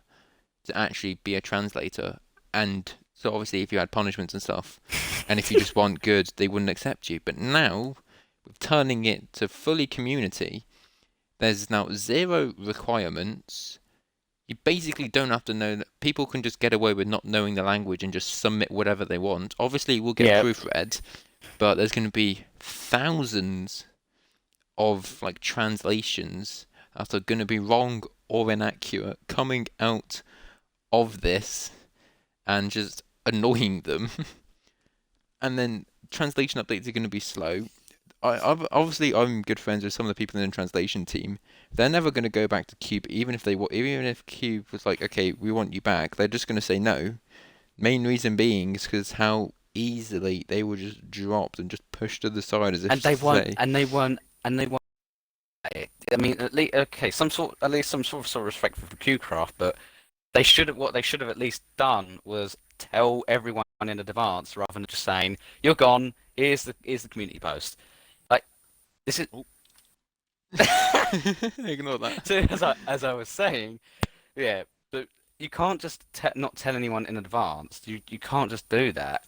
Speaker 1: to actually be a translator, and so obviously if you had punishments and stuff, and if you just weren't good, they wouldn't accept you. But now, with turning it to fully community, there's now zero requirements. You basically don't have to know that people can just get away with not knowing the language and just submit whatever they want. Obviously, we'll get
Speaker 2: Yeah,
Speaker 1: proofread, but there's going to be thousands of like translations that are going to be wrong or inaccurate coming out of this and just annoying them. And then translation updates are going to be slow. Obviously I'm good friends with some of the people in the translation team. They're never going to go back to Cube, even if Cube was like, okay, we want you back. They're just going to say no. Main reason being is because how easily they were just dropped and just pushed to the side as if
Speaker 2: and
Speaker 1: to
Speaker 2: they weren't,
Speaker 1: say,
Speaker 2: and they weren't, and they weren't. I mean, at least okay, at least some sort of respect for QCraft, but what they should have at least done was tell everyone in advance rather than just saying you're gone. Here's the community post. Like this is.
Speaker 1: oh, ignore that.
Speaker 2: So as I was saying, yeah, but you can't just te not tell anyone in advance. You can't just do that.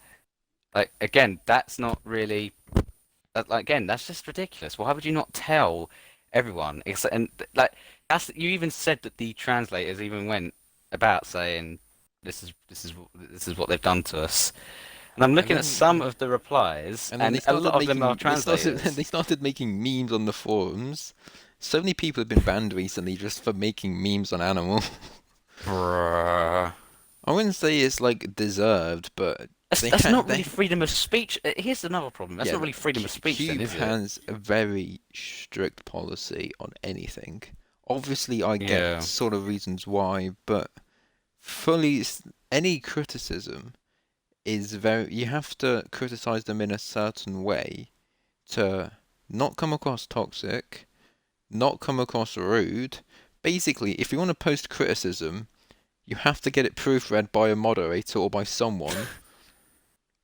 Speaker 2: Like again, that's not really like again, that's just ridiculous. Why would you not tell everyone? And like that's you even said that the translators even went about saying this is what they've done to us. And I'm
Speaker 1: And
Speaker 2: looking at some
Speaker 1: then
Speaker 2: of the replies,
Speaker 1: and then
Speaker 2: and a lot of them are
Speaker 1: they
Speaker 2: translators.
Speaker 1: started making memes on the forums. So many people have been banned recently just for making memes on Animal.
Speaker 2: Bruh.
Speaker 1: I wouldn't say it's like deserved, but
Speaker 2: That's
Speaker 1: they
Speaker 2: that's
Speaker 1: had
Speaker 2: not really
Speaker 1: they
Speaker 2: freedom of speech. Here's another problem. That's
Speaker 1: yeah,
Speaker 2: not really freedom of speech, then,
Speaker 1: Cube
Speaker 2: is it?
Speaker 1: has a very strict policy on anything. Obviously, I get
Speaker 2: Yeah.
Speaker 1: sort of reasons why, but fully any criticism is very you have to criticize them in a certain way to not come across toxic, not come across rude. Basically, if you want to post criticism, you have to get it proofread by a moderator or by someone.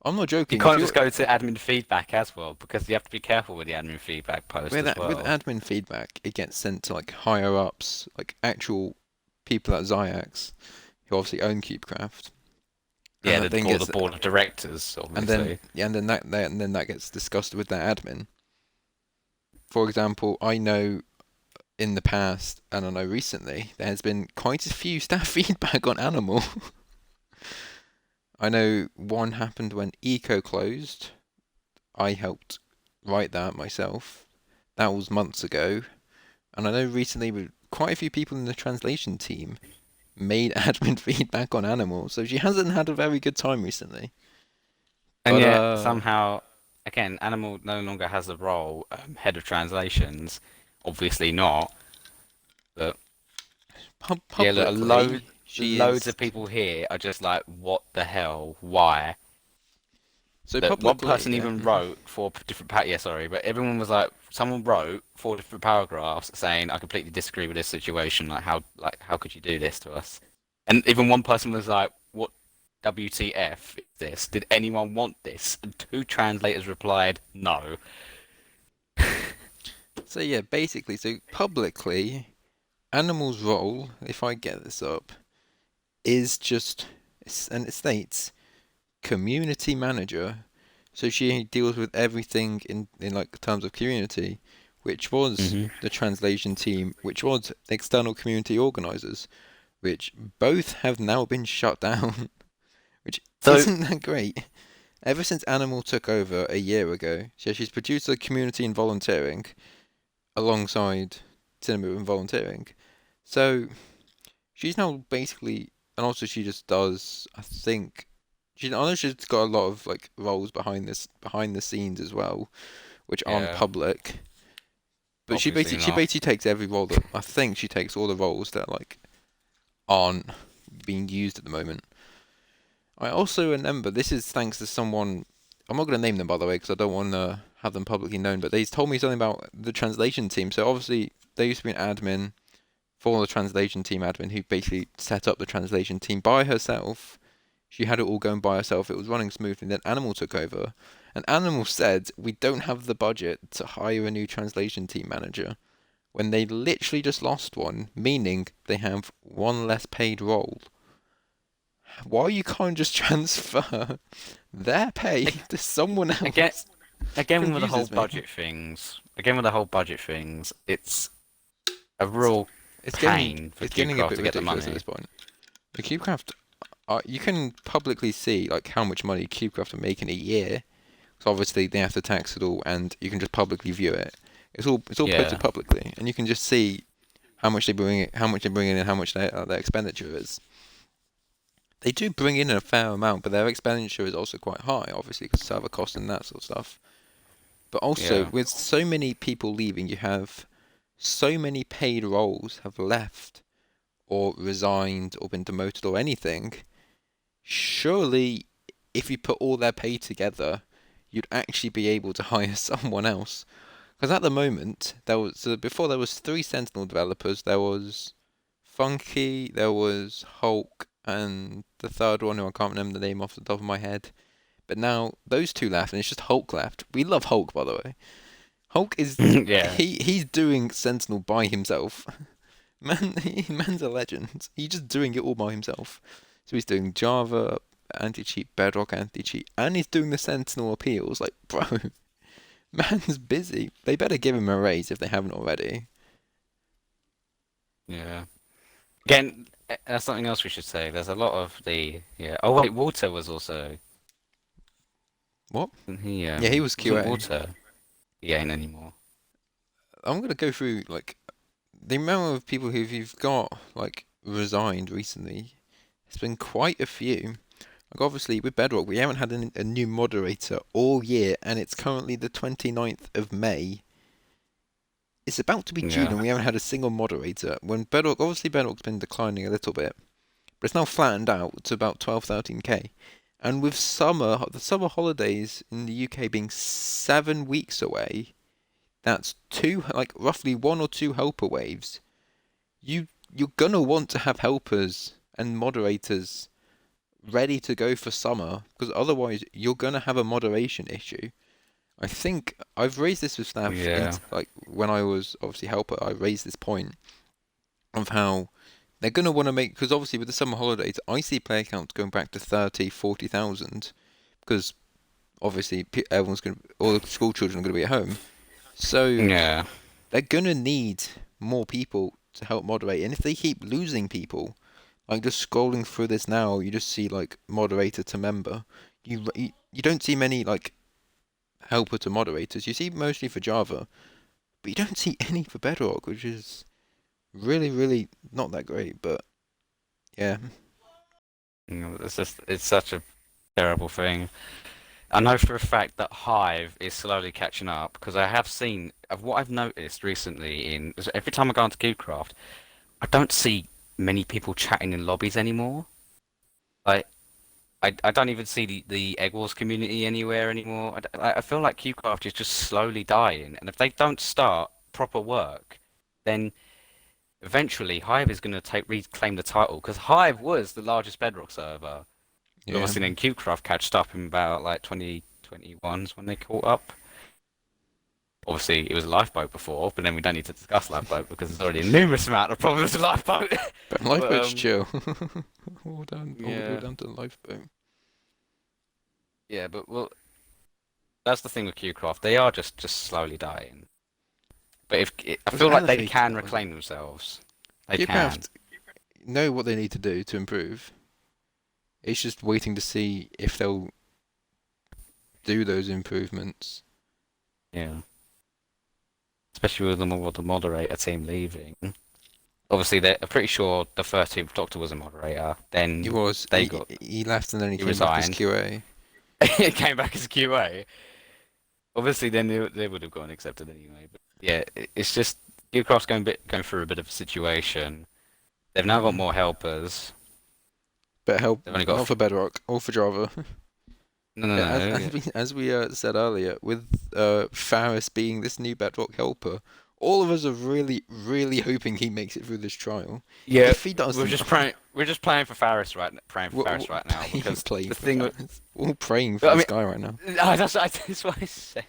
Speaker 1: I'm not
Speaker 2: You
Speaker 1: joking. If
Speaker 2: can't
Speaker 1: you're
Speaker 2: just go to admin feedback as well because you have to be careful with the admin feedback post as
Speaker 1: with
Speaker 2: well.
Speaker 1: admin feedback, it gets sent to like higher ups, like actual people at Zyx who obviously own CubeCraft, and
Speaker 2: Yeah,
Speaker 1: that then
Speaker 2: the
Speaker 1: gets
Speaker 2: board of directors,
Speaker 1: and then
Speaker 2: obviously.
Speaker 1: yeah, and then that gets discussed with their admin. For example, I know in the past, and I know recently, there has been quite a few staff feedback on Animal. I know one happened when Eco closed. I helped write that myself. That was months ago. And I know recently with quite a few people in the translation team made admin feedback on Animal, so she hasn't had a very good time recently.
Speaker 2: And
Speaker 1: But
Speaker 2: yet somehow, again, Animal no longer has a role, head of translations. Obviously not. But yeah, look,
Speaker 1: publicly she
Speaker 2: loads
Speaker 1: is.
Speaker 2: of people here are just like, what the hell? Why?
Speaker 1: So
Speaker 2: That one
Speaker 1: publicly,
Speaker 2: person
Speaker 1: yeah.
Speaker 2: even wrote four different yeah, sorry, but everyone was like, someone wrote four different paragraphs saying, I completely disagree with this situation. Like how could you do this to us? And even one person was like, what WTF is this? Did anyone want this? And two translators replied, no.
Speaker 1: So yeah, basically, so publicly, Animal's role, if I get this up, is just, and it states community manager. So she deals with everything in like terms of community, which was
Speaker 2: hmm
Speaker 1: the translation team, which was external community organizers, which both have now been shut down, which
Speaker 2: So
Speaker 1: isn't that great. Ever since Animal took over a year ago, so she's produced a community and volunteering alongside cinema and volunteering. So she's now basically, and also she just does, I think, I know she's got a lot of like roles behind the scenes as well, which aren't
Speaker 2: yeah,
Speaker 1: public. But
Speaker 2: obviously
Speaker 1: she
Speaker 2: not.
Speaker 1: basically takes every role that I think she takes all the roles that like aren't being used at the moment. I also remember this is thanks to someone. I'm not going to name them by the way because I don't want to have them publicly known. But they told me something about the translation team. So obviously there used to be an admin for the translation team admin who basically set up the translation team by herself. She had it all going by herself. It was running smoothly. Then Animal took over, and Animal said we don't have the budget to hire a new translation team manager when they literally just lost one, meaning they have one less paid role. Why you can't just transfer their pay to someone
Speaker 2: Again,
Speaker 1: else
Speaker 2: again with the whole
Speaker 1: confuses me.
Speaker 2: budget things. Again with the whole budget things. It's a
Speaker 1: It's
Speaker 2: real pain for
Speaker 1: it's getting a
Speaker 2: CubeCraft
Speaker 1: bit
Speaker 2: to get the
Speaker 1: ridiculous at
Speaker 2: money.
Speaker 1: this point. The CubeCraft, you can publicly see like how much money CubeCraft are making a year. So obviously they have to tax it all, and you can just publicly view it. It's all posted
Speaker 2: Yeah.
Speaker 1: publicly, and you can just see how much they bring in, and how much their expenditure is. They do bring in a fair amount, but their expenditure is also quite high, obviously, because server costs and that sort of stuff. But also,
Speaker 2: Yeah.
Speaker 1: with so many people leaving, you have so many paid roles have left, or resigned, or been demoted, or anything. Surely, if you put all their pay together, you'd actually be able to hire someone else. Because at the moment, before there was three Sentinel developers. There was Funky, there was Hulk, and the third one who I can't remember the name off the top of my head. But now those two left, and it's just Hulk left. We love Hulk, by the way. Hulk is
Speaker 2: Yeah.
Speaker 1: he's doing Sentinel by himself. Man's a legend. He's just doing it all by himself. So he's doing Java anti-cheat, Bedrock anti-cheat, and he's doing the Sentinel appeals. Like, bro, man's busy. They better give him a raise if they haven't already.
Speaker 2: Yeah. Again, that's something else we should say. There's a lot of the yeah. Oh wait, Walter was also.
Speaker 1: What?
Speaker 2: Wasn't he?
Speaker 1: Yeah, he was
Speaker 2: Wasn't
Speaker 1: QA.
Speaker 2: Walter? He ain't anymore.
Speaker 1: I'm gonna go through like the amount of people who you've got like resigned recently. It's been quite a few. Like obviously with Bedrock, we haven't had a new moderator all year, and it's currently the 29th of May. It's about to be June,
Speaker 2: Yeah.
Speaker 1: and we haven't had a single moderator. When Bedrock, obviously Bedrock's been declining a little bit, but it's now flattened out to about 12, 13k. And with the summer holidays in the UK being 7 weeks away, that's two, like roughly one or two helper waves. You're gonna want to have helpers and moderators ready to go for summer, because otherwise you're gonna have a moderation issue. I think I've raised this with staff in
Speaker 2: Yeah.
Speaker 1: like when I was obviously helper. I raised this point of how they're going to want to make, because obviously with the summer holidays, I see player counts going back to 30, 40,000, because obviously everyone's going to, all the school children are going to be at home. So
Speaker 2: Yeah.
Speaker 1: they're going to need more people to help moderate. And if they keep losing people, like just scrolling through this now, you just see like moderator to member. You don't see many like helper to moderators. You see mostly for Java, but you don't see any for Bedrock, which is really, really not that great. But yeah,
Speaker 2: It's just it's such a terrible thing. I know for a fact that Hive is slowly catching up because I have seen of what I've noticed recently in every time I go onto CubeCraft, I don't see many people chatting in lobbies anymore. Like I don't even see the Egg Wars community anywhere anymore. I feel like CubeCraft is just slowly dying, and if they don't start proper work, then eventually Hive is going to take reclaim the title because Hive was the largest Bedrock server. But
Speaker 1: yeah.
Speaker 2: obviously then CubeCraft catched up in about like 2021's when they caught up. Obviously it was a lifeboat before, but then we don't need to discuss lifeboat because there's already a numerous amount of problems with lifeboat.
Speaker 1: But
Speaker 2: But
Speaker 1: lifeboat's chill. All
Speaker 2: yeah,
Speaker 1: down to the lifeboat.
Speaker 2: yeah, but well, that's the thing with CubeCraft. They are just slowly dying. But if I
Speaker 1: Was
Speaker 2: feel like they
Speaker 1: elevated
Speaker 2: can
Speaker 1: that, wasn't
Speaker 2: reclaim
Speaker 1: it?
Speaker 2: themselves, they can.
Speaker 1: CubeCraft know what they need to do to improve. It's just waiting to see if they'll do those improvements.
Speaker 2: Yeah, especially with the moderator team leaving. Obviously, I'm pretty sure the first team Doctor was a moderator.
Speaker 1: He
Speaker 2: Then
Speaker 1: was
Speaker 2: they got
Speaker 1: he left and then he
Speaker 2: he
Speaker 1: came back as
Speaker 2: resigned.
Speaker 1: QA.
Speaker 2: He came back as QA. Obviously, then they would have gotten accepted anyway. But yeah, it's just Ucroft's going through a bit of a situation. They've now got
Speaker 1: Mm.
Speaker 2: more helpers.
Speaker 1: But help
Speaker 2: They've only got
Speaker 1: not for Bedrock or for Java.
Speaker 2: no, no,
Speaker 1: Yeah,
Speaker 2: no. Yeah,
Speaker 1: as we said earlier, with Faris being this new Bedrock helper, all of us are really, really hoping he makes it through this trial.
Speaker 2: yeah.
Speaker 1: If he doesn't,
Speaker 2: We're just praying for Faris right, praying for
Speaker 1: we're
Speaker 2: Faris right now because
Speaker 1: playing
Speaker 2: the
Speaker 1: for
Speaker 2: thing.
Speaker 1: Faris. We're all praying for
Speaker 2: I
Speaker 1: this
Speaker 2: mean,
Speaker 1: guy right now.
Speaker 2: that's what I said.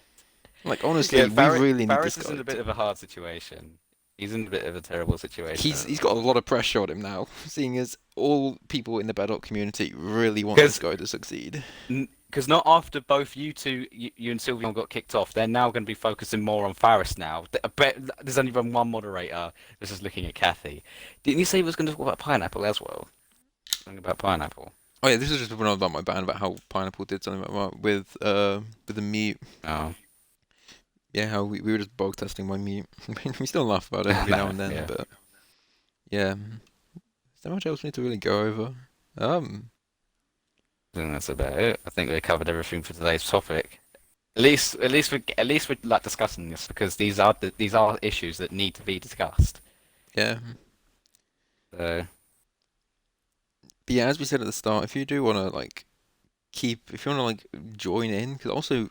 Speaker 1: Like
Speaker 2: Yeah,
Speaker 1: honestly, we really need this
Speaker 2: Faris is
Speaker 1: guy
Speaker 2: in a bit
Speaker 1: to.
Speaker 2: of a hard situation. He's in a bit of a terrible situation at the
Speaker 1: He's got a
Speaker 2: moment.
Speaker 1: lot of pressure on him now, seeing as all people in the Bedrock community really want this
Speaker 2: Because
Speaker 1: guy to succeed.
Speaker 2: Because not after both you two, you and Sylvian got kicked off, they're now going to be focusing more on Faris now. I bet there's only been one moderator that's just looking at Kathy. Didn't you say he was going to talk about Pineapple as well? Something about Pineapple.
Speaker 1: Oh yeah, this is just when I was about my band about how Pineapple did something with the mute.
Speaker 2: Oh,
Speaker 1: Yeah, how we were just bug testing my mute. We still laugh about it every now
Speaker 2: no,
Speaker 1: and then,
Speaker 2: yeah.
Speaker 1: but yeah. Is there much else we need to really go over? Um,
Speaker 2: I think that's about it. I think we covered everything for today's topic. At least we're like discussing this because these are issues that need to be discussed.
Speaker 1: yeah.
Speaker 2: So
Speaker 1: But yeah, as we said at the start, if you do want to like if you want to like join in, because also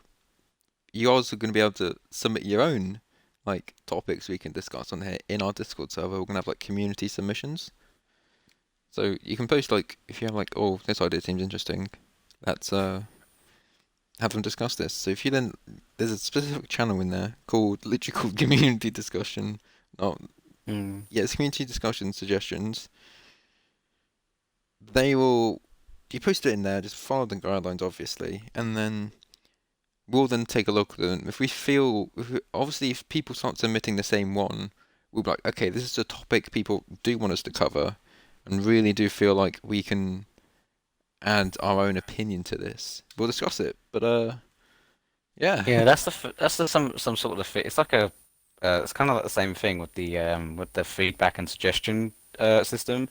Speaker 1: you're also going to be able to submit your own like topics we can discuss on here in our Discord server. We're gonna have like community submissions, so you can post like if you have like, oh, this idea seems interesting, let's have them discuss this. So if you then there's a specific channel in there called literally called community discussion. Not
Speaker 2: Mm.
Speaker 1: yeah, it's community discussion suggestions. They will you post it in there, just follow the guidelines obviously, and then we'll then take a look at them. If we feel, obviously, if people start submitting the same one, we'll be like, okay, this is a topic people do want us to cover, and really do feel like we can add our own opinion to this. We'll discuss it. But yeah,
Speaker 2: Yeah, that's the some sort of the fit. It's like a it's kind of like the same thing with the feedback and suggestion system.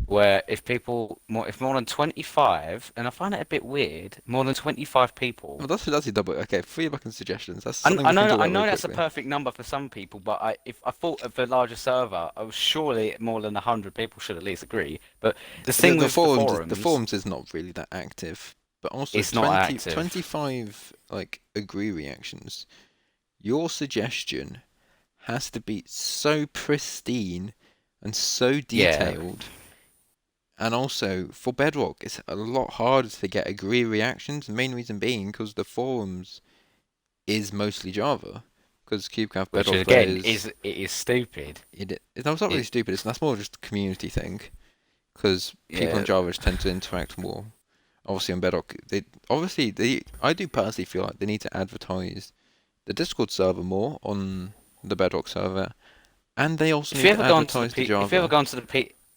Speaker 2: Where if more than 25, and I find it a bit weird, more than 25
Speaker 1: well,
Speaker 2: people.
Speaker 1: that's your double. Okay, feedback and suggestions. That's something we can talk
Speaker 2: I
Speaker 1: about
Speaker 2: know
Speaker 1: very
Speaker 2: that's a
Speaker 1: quickly.
Speaker 2: perfect number for some people, but if I thought of the larger server, I was surely more than 100 people should at least agree. But the thing
Speaker 1: The
Speaker 2: with the
Speaker 1: the
Speaker 2: forums,
Speaker 1: forums is not really that active, but also
Speaker 2: it's not active.
Speaker 1: 25 like agree reactions. Your suggestion has to be so pristine and so
Speaker 2: Yeah,
Speaker 1: detailed. And also, for Bedrock, it's a lot harder to get agree reactions. The main reason being because the forums is mostly Java. Because CubeCraft
Speaker 2: which
Speaker 1: Bedrock
Speaker 2: again
Speaker 1: players,
Speaker 2: it is stupid.
Speaker 1: it's not really
Speaker 2: It
Speaker 1: stupid. That's more just a community thing. Because people in
Speaker 2: yeah.
Speaker 1: Java just tend to interact more. Obviously, on Bedrock, I do personally feel like they need to advertise the Discord server more on the Bedrock server, and they also
Speaker 2: If you
Speaker 1: need to
Speaker 2: ever go onto
Speaker 1: advertise the
Speaker 2: if you ever
Speaker 1: Java.
Speaker 2: go onto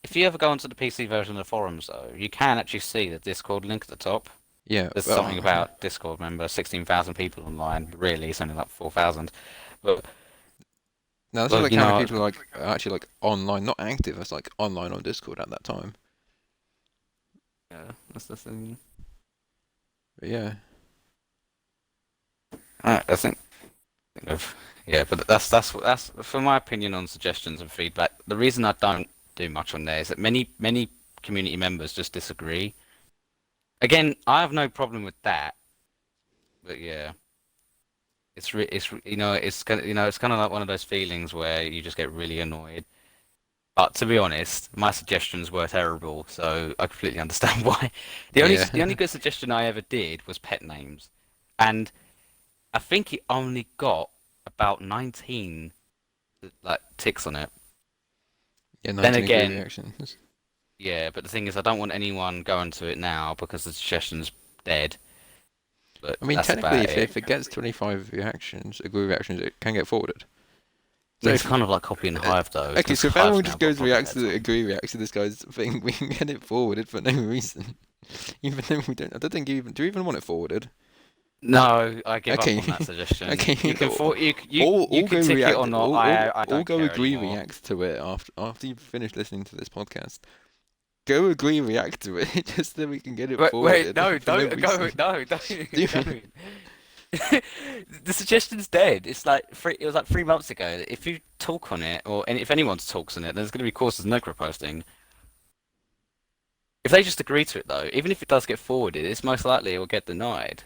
Speaker 2: if you ever go onto the PC version of the forums though, you can actually see the Discord link at the top.
Speaker 1: Yeah,
Speaker 2: There's something
Speaker 1: well,
Speaker 2: about Discord member, 16,000 people online. Really, it's only like 4,000. But
Speaker 1: now this is
Speaker 2: well,
Speaker 1: like
Speaker 2: you
Speaker 1: how many
Speaker 2: know,
Speaker 1: people are like are actually like online, not active. It's like online on Discord at that time.
Speaker 2: yeah, that's the thing.
Speaker 1: But yeah,
Speaker 2: I think of yeah, but that's for my opinion on suggestions and feedback. The reason I don't do much on there is that many community members just disagree. Again, I have no problem with that, but yeah, it's kind of it's kind of like one of those feelings where you just get really annoyed. But to be honest, my suggestions were terrible, so I completely understand why.
Speaker 1: yeah,
Speaker 2: The only good suggestion I ever did was pet names, and I think it only got about 19 like ticks on it.
Speaker 1: yeah.
Speaker 2: Then
Speaker 1: 19 agree
Speaker 2: again,
Speaker 1: reactions.
Speaker 2: yeah, but the thing is, I don't want anyone going to it now because the suggestion's dead. But
Speaker 1: I mean,
Speaker 2: that's
Speaker 1: technically,
Speaker 2: about it.
Speaker 1: if it gets 25 reactions, agree reactions, it can get forwarded. So
Speaker 2: Yeah, it's
Speaker 1: if
Speaker 2: kind of like copy and Hive though,
Speaker 1: okay,
Speaker 2: because
Speaker 1: so if
Speaker 2: Hive's
Speaker 1: everyone
Speaker 2: now
Speaker 1: just
Speaker 2: got
Speaker 1: goes
Speaker 2: proper
Speaker 1: reacts to
Speaker 2: heads
Speaker 1: the
Speaker 2: on.
Speaker 1: agree reacts to this guy's thing, we can get it forwarded for no reason. Even though we don't, I don't think you even do you even want it forwarded?
Speaker 2: No, I give up
Speaker 1: Okay,
Speaker 2: on that suggestion.
Speaker 1: okay.
Speaker 2: You
Speaker 1: All
Speaker 2: can
Speaker 1: go
Speaker 2: tick it
Speaker 1: react.
Speaker 2: or not. I
Speaker 1: All
Speaker 2: don't
Speaker 1: go
Speaker 2: care
Speaker 1: agree
Speaker 2: anymore.
Speaker 1: react to it after you've finished listening to this podcast. Go agree react to it just so we can get it
Speaker 2: Wait,
Speaker 1: forwarded
Speaker 2: no,
Speaker 1: for no
Speaker 2: don't go,
Speaker 1: reason.
Speaker 2: no,
Speaker 1: Do
Speaker 2: don't. The suggestion's dead. It was like 3 months ago. If you talk on it, or and if anyone talks on it, there's going to be causes no posting. If they just agree to it though, even if it does get forwarded, it's most likely it will get denied.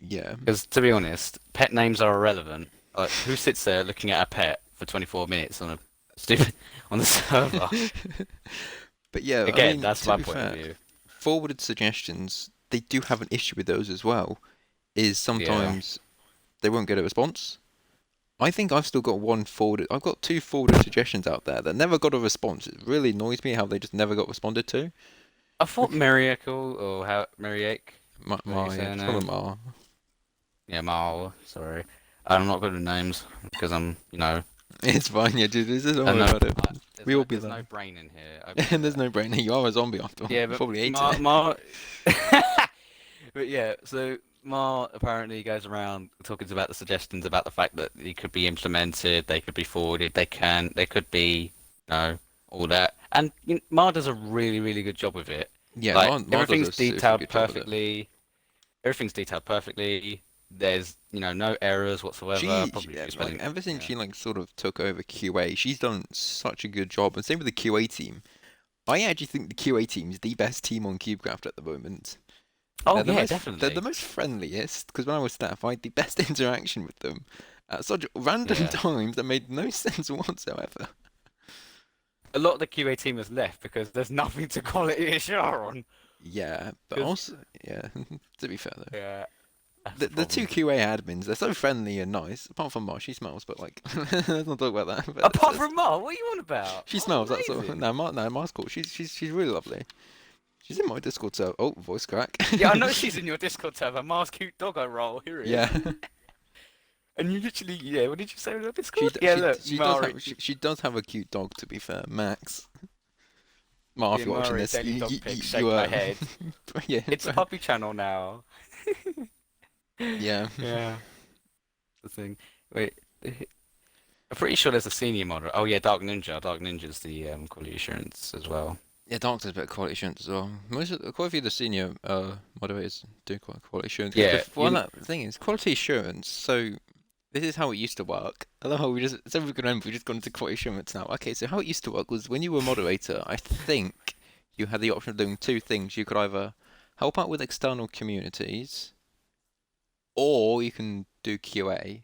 Speaker 1: yeah.
Speaker 2: Because to be honest, pet names are irrelevant. Like, who sits there looking at a pet for 24 minutes on a stupid on the server?
Speaker 1: But yeah, I
Speaker 2: Again,
Speaker 1: mean,
Speaker 2: that's
Speaker 1: to
Speaker 2: my
Speaker 1: be
Speaker 2: point of
Speaker 1: fair,
Speaker 2: view.
Speaker 1: forwarded suggestions, they do have an issue with those as well. Is
Speaker 2: Yeah.
Speaker 1: sometimes they won't get a response. I think I've still got one forwarded. I've got two forwarded suggestions out there that never got a response. It really annoys me how they just never got responded to.
Speaker 2: I thought Miracle or how Miriake, how you say her
Speaker 1: Just call
Speaker 2: name?
Speaker 1: them R.
Speaker 2: Yeah, Mal. Sorry, I'm not good with names because I'm,
Speaker 1: It's fine, yeah, dude. This is don't
Speaker 2: and
Speaker 1: worry
Speaker 2: no,
Speaker 1: about it. We all be
Speaker 2: there's
Speaker 1: there.
Speaker 2: no brain in here. I agree
Speaker 1: And
Speaker 2: with
Speaker 1: there's
Speaker 2: that.
Speaker 1: no brainer. You are a zombie after all.
Speaker 2: Yeah,
Speaker 1: You
Speaker 2: but
Speaker 1: probably ate it.
Speaker 2: But yeah, so Mar apparently goes around talking about the suggestions about the fact that they could be implemented, they could be forwarded, they could be, all that. And Mar does a really good job with it.
Speaker 1: Yeah,
Speaker 2: Like
Speaker 1: Mar does a super good job with it.
Speaker 2: everything's detailed perfectly. There's, no errors whatsoever, probably a few
Speaker 1: Like,
Speaker 2: spelling.
Speaker 1: ever since
Speaker 2: Yeah.
Speaker 1: she, like, sort of took over QA, she's done such a good job. And same with the QA team. I actually think the QA team is the best team on CubeCraft at the moment.
Speaker 2: Oh yeah,
Speaker 1: They're the
Speaker 2: definitely.
Speaker 1: most friendliest because when I was staff, I had the best interaction with them at such random
Speaker 2: Yeah.
Speaker 1: times that made no sense whatsoever.
Speaker 2: A lot of the QA team has left because there's nothing to quality assure on.
Speaker 1: Yeah, but
Speaker 2: Because
Speaker 1: also yeah. To be fair though,
Speaker 2: yeah. That's
Speaker 1: the
Speaker 2: the
Speaker 1: the two
Speaker 2: problem.
Speaker 1: QA admins, they're so friendly and nice. Apart from Marsh, she smells, but like, let's not talk about that. But
Speaker 2: Apart from Mar, what are you on about?
Speaker 1: she
Speaker 2: Mar's
Speaker 1: smells. That's all.
Speaker 2: amazing.
Speaker 1: No, Mar's cool. She's really lovely. She's in my Discord, so voice crack.
Speaker 2: Yeah, I know she's in your Discord server. Mars cute doggo roll. Here it is.
Speaker 1: Yeah,
Speaker 2: And you literally, yeah. What did you say on your
Speaker 1: she
Speaker 2: Discord?
Speaker 1: d-
Speaker 2: Yeah,
Speaker 1: she
Speaker 2: look,
Speaker 1: she does
Speaker 2: Mari.
Speaker 1: have she does have a cute dog. To be fair, Max. Mar, if
Speaker 2: Yeah,
Speaker 1: you're watching
Speaker 2: Mari.
Speaker 1: this,
Speaker 2: Daily dog pics.
Speaker 1: you
Speaker 2: Shake my head.
Speaker 1: yeah,
Speaker 2: It's a puppy channel now.
Speaker 1: yeah.
Speaker 2: Yeah, the thing. Wait, I'm pretty sure there's a senior moderator. Oh yeah, Dark Ninja. Dark Ninja's the quality assurance as well.
Speaker 1: Yeah, Doctor's a bit of quality assurance as well. Quite a few of the senior moderators do quality assurance.
Speaker 2: Yeah,
Speaker 1: Well, that thing is quality assurance. So this is how it used to work. I love how so we can remember we just gone into quality assurance now. Okay, so how it used to work was when you were a moderator, I think you had the option of doing two things. You could either help out with external communities, or you can do QA.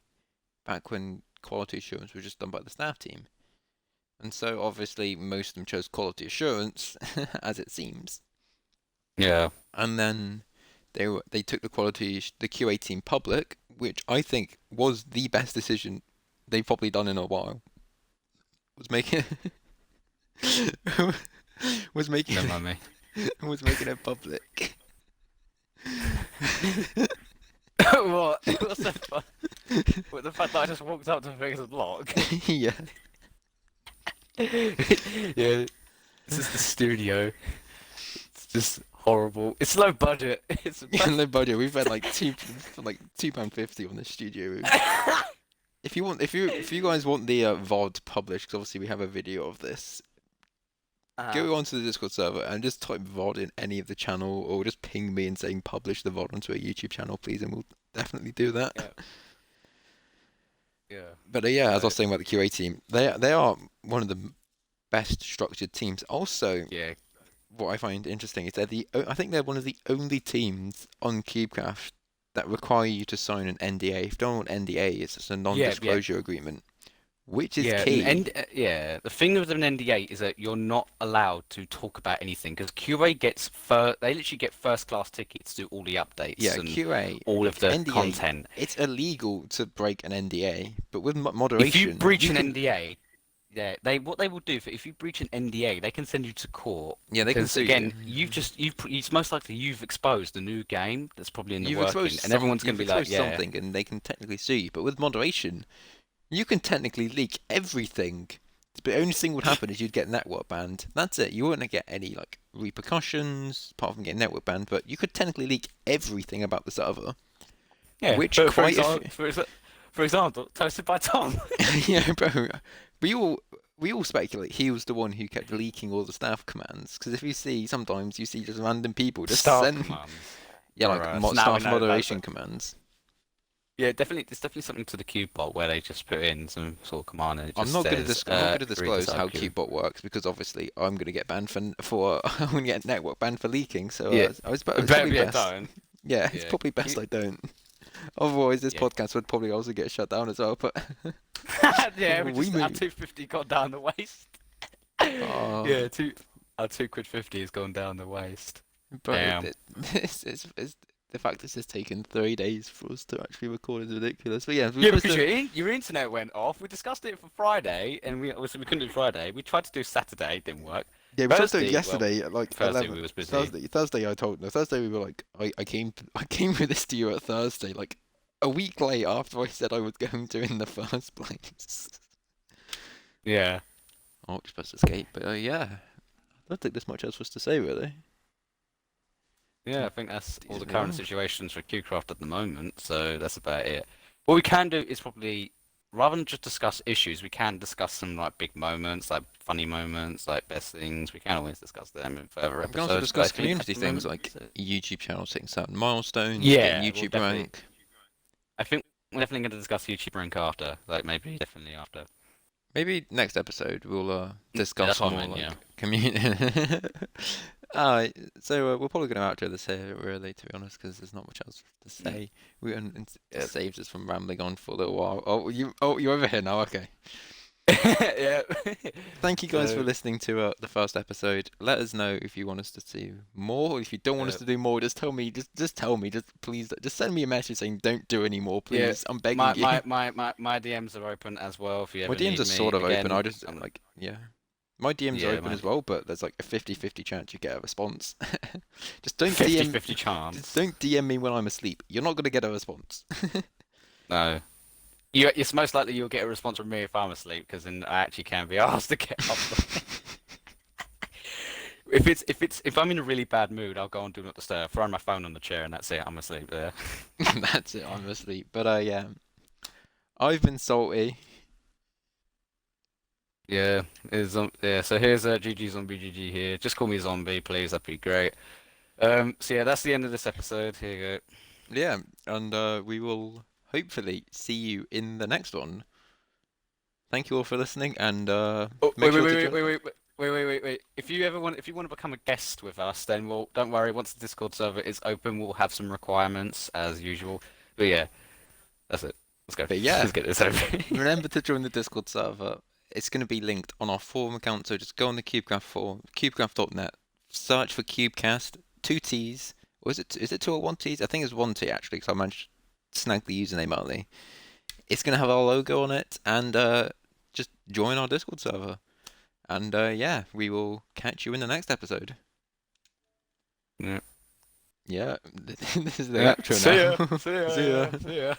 Speaker 1: Back when quality assurance was just done by the staff team. And so obviously most of them chose quality assurance, as it seems.
Speaker 2: yeah.
Speaker 1: And then they took the QA team public, which I think was the best decision they've probably done in a while. Was making was making
Speaker 2: Don't mind me.
Speaker 1: was making it public.
Speaker 2: What? What's so fun? With the fact that I just walked up to things and lock.
Speaker 1: Yeah.
Speaker 2: Yeah, this is the studio. It's just horrible. It's low budget. It's
Speaker 1: Yeah, low budget. We've had like £2.50 on the studio room. If you guys want the VOD published, because obviously we have a video of this, go onto the Discord server and just type VOD in any of the channel, or just ping me and saying publish the VOD onto a YouTube channel, please, and we'll definitely do that.
Speaker 2: Yeah. Yeah.
Speaker 1: But yeah, as I was saying about the QA team, they are one of the best structured teams. Also,
Speaker 2: Yeah.
Speaker 1: what I find interesting is I think they're one of the only teams on CubeCast that require you to sign an NDA. If you don't know what NDA is, it's a
Speaker 2: Yeah.
Speaker 1: non-disclosure agreement, which is
Speaker 2: Yeah.
Speaker 1: key.
Speaker 2: Yeah. The thing with an NDA is that you're not allowed to talk about anything because QA gets they literally get first class tickets to do all the updates
Speaker 1: Yeah,
Speaker 2: and
Speaker 1: QA,
Speaker 2: all of the
Speaker 1: NDA,
Speaker 2: content.
Speaker 1: it's illegal to break an NDA, but with
Speaker 2: If you
Speaker 1: moderation,
Speaker 2: breach
Speaker 1: you
Speaker 2: an
Speaker 1: can.
Speaker 2: NDA, yeah, what they will do for if you breach an NDA, they can send you to court.
Speaker 1: Yeah, they can
Speaker 2: Because
Speaker 1: sue
Speaker 2: again,
Speaker 1: you.
Speaker 2: it's most likely you've exposed a new game that's probably in the
Speaker 1: You've
Speaker 2: working,
Speaker 1: exposed
Speaker 2: and everyone's going
Speaker 1: you've
Speaker 2: to be like,
Speaker 1: exposed
Speaker 2: yeah,
Speaker 1: something, and they can technically sue you. But with moderation, you can technically leak everything. But the only thing would happen is you'd get network banned. That's it. You wouldn't get any like repercussions apart from getting network banned. But you could technically leak everything about the server,
Speaker 2: yeah.
Speaker 1: which
Speaker 2: But
Speaker 1: quite
Speaker 2: for example, toasted by Tom.
Speaker 1: yeah, bro. We all we all speculate he was the one who kept leaking all the staff commands. Because if you see, sometimes you see just random people just
Speaker 2: Staff
Speaker 1: send
Speaker 2: commands.
Speaker 1: yeah like
Speaker 2: So now we
Speaker 1: staff
Speaker 2: know that's
Speaker 1: moderation commands.
Speaker 2: yeah, definitely. There's definitely something to the cube bot where they just put in some sort of command and it
Speaker 1: I'm
Speaker 2: just
Speaker 1: not going
Speaker 2: says,
Speaker 1: to I'm not going to
Speaker 2: read this
Speaker 1: disclose how
Speaker 2: IQ.
Speaker 1: CubeBot works because obviously I'm going to get banned for I'm going to get network banned for leaking. So
Speaker 2: Yeah,
Speaker 1: it's
Speaker 2: better
Speaker 1: probably
Speaker 2: yeah,
Speaker 1: best.
Speaker 2: don't.
Speaker 1: Yeah, it's
Speaker 2: Yeah.
Speaker 1: probably best I don't. Otherwise, this
Speaker 2: Yeah.
Speaker 1: podcast would probably also get shut down as well. But
Speaker 2: Yeah,
Speaker 1: we
Speaker 2: our
Speaker 1: move.
Speaker 2: 250 got down the waist.
Speaker 1: Oh,
Speaker 2: Yeah, our 2 quid 50 has gone down the waist.
Speaker 1: bro,
Speaker 2: Damn.
Speaker 1: it's the fact this has taken 3 days for us to actually record is ridiculous. But yeah, we're
Speaker 2: Yeah,
Speaker 1: supposed
Speaker 2: because
Speaker 1: to.
Speaker 2: your internet went off. We discussed it for Friday, and we obviously we couldn't do Friday. We tried to do Saturday, it didn't work.
Speaker 1: Yeah, we tried to do it
Speaker 2: Thursday, well,
Speaker 1: yesterday at like
Speaker 2: Thursday
Speaker 1: 11.
Speaker 2: we was busy.
Speaker 1: Thursday I told no. Thursday we were like, I came with this to you at Thursday, like a week late after I said I was going to in the first place.
Speaker 2: Yeah.
Speaker 1: Oh, Octopus escape, but yeah, I don't think there's much else for us to say really.
Speaker 2: Yeah, I think that's all the
Speaker 1: Decently
Speaker 2: current
Speaker 1: well.
Speaker 2: situations for QCraft at the moment, so that's about it. What we can do is probably, rather than just discuss issues, we can discuss some like big moments, like funny moments, like best things. We can always discuss them in further
Speaker 1: We can also
Speaker 2: episodes. But I
Speaker 1: discuss
Speaker 2: think at
Speaker 1: community
Speaker 2: the
Speaker 1: things
Speaker 2: moment,
Speaker 1: like YouTube channels hitting certain milestones, getting
Speaker 2: yeah, we'll
Speaker 1: YouTube
Speaker 2: definitely.
Speaker 1: rank.
Speaker 2: I think we're definitely going to discuss YouTube rank after, like maybe definitely after.
Speaker 1: Maybe next episode we'll
Speaker 2: Yeah,
Speaker 1: discuss
Speaker 2: that's what I
Speaker 1: more
Speaker 2: meant,
Speaker 1: like
Speaker 2: yeah.
Speaker 1: community. So we're probably going to outro this here, really, to be honest, because there's not much else to say. It
Speaker 2: Yeah.
Speaker 1: saves us from rambling on for a little while. Oh, you over here now? Okay.
Speaker 2: Yeah.
Speaker 1: Thank you guys for
Speaker 2: So,
Speaker 1: listening to the first episode. Let us know if you want us to do more. If you don't want us
Speaker 2: uh,
Speaker 1: to do more, just tell me. Just tell me. Just please, just send me a message saying don't do any more,
Speaker 2: yeah,
Speaker 1: please. I'm begging you.
Speaker 2: my DMs are open as well if you
Speaker 1: My
Speaker 2: ever
Speaker 1: DMs
Speaker 2: need
Speaker 1: are
Speaker 2: me.
Speaker 1: sort of open. I
Speaker 2: Again,
Speaker 1: just like yeah. My DMs are
Speaker 2: yeah,
Speaker 1: open
Speaker 2: my
Speaker 1: as well, but there's like a 50-50 chance you get a response. Just don't DM.
Speaker 2: 50-50
Speaker 1: Just
Speaker 2: chance.
Speaker 1: don't DM me when I'm asleep. You're not gonna get a response.
Speaker 2: No. It's most likely you'll get a response from me if I'm asleep, because then I actually can be asked to get off the. If I'm in a really bad mood, I'll go on Do Not Disturb, throw my phone on the chair, and that's it. I'm asleep there.
Speaker 1: That's it. I'm asleep. But yeah, I've been salty.
Speaker 2: Yeah, yeah. So here's GG Zombie GG here. Just call me Zombie, please. That'd be great. So yeah, that's the end of this episode. Here you go.
Speaker 1: Yeah, and we will hopefully see you in the next one. Thank you all for listening, and
Speaker 2: Oh,
Speaker 1: make sure to join.
Speaker 2: wait. If you want to become a guest with us, then don't worry. Once the Discord server is open, we'll have some requirements as usual. But yeah, that's it. Let's go.
Speaker 1: But yeah,
Speaker 2: Let's get this over.
Speaker 1: remember to join the Discord server. It's going to be linked on our forum account, so just go on the CubeCraft forum, cubecraft.net, search for CubeCast, two T's, or is it two or one T's? I think it's one T actually, because I managed to snag the username early. It's going to have our logo on it, and just join our Discord server. And yeah, we will catch you in the next episode.
Speaker 2: Yeah.
Speaker 1: Yeah, this is the
Speaker 2: Yeah.
Speaker 1: outro
Speaker 2: See ya.
Speaker 1: now.
Speaker 2: See
Speaker 1: See ya.
Speaker 2: ya. See ya.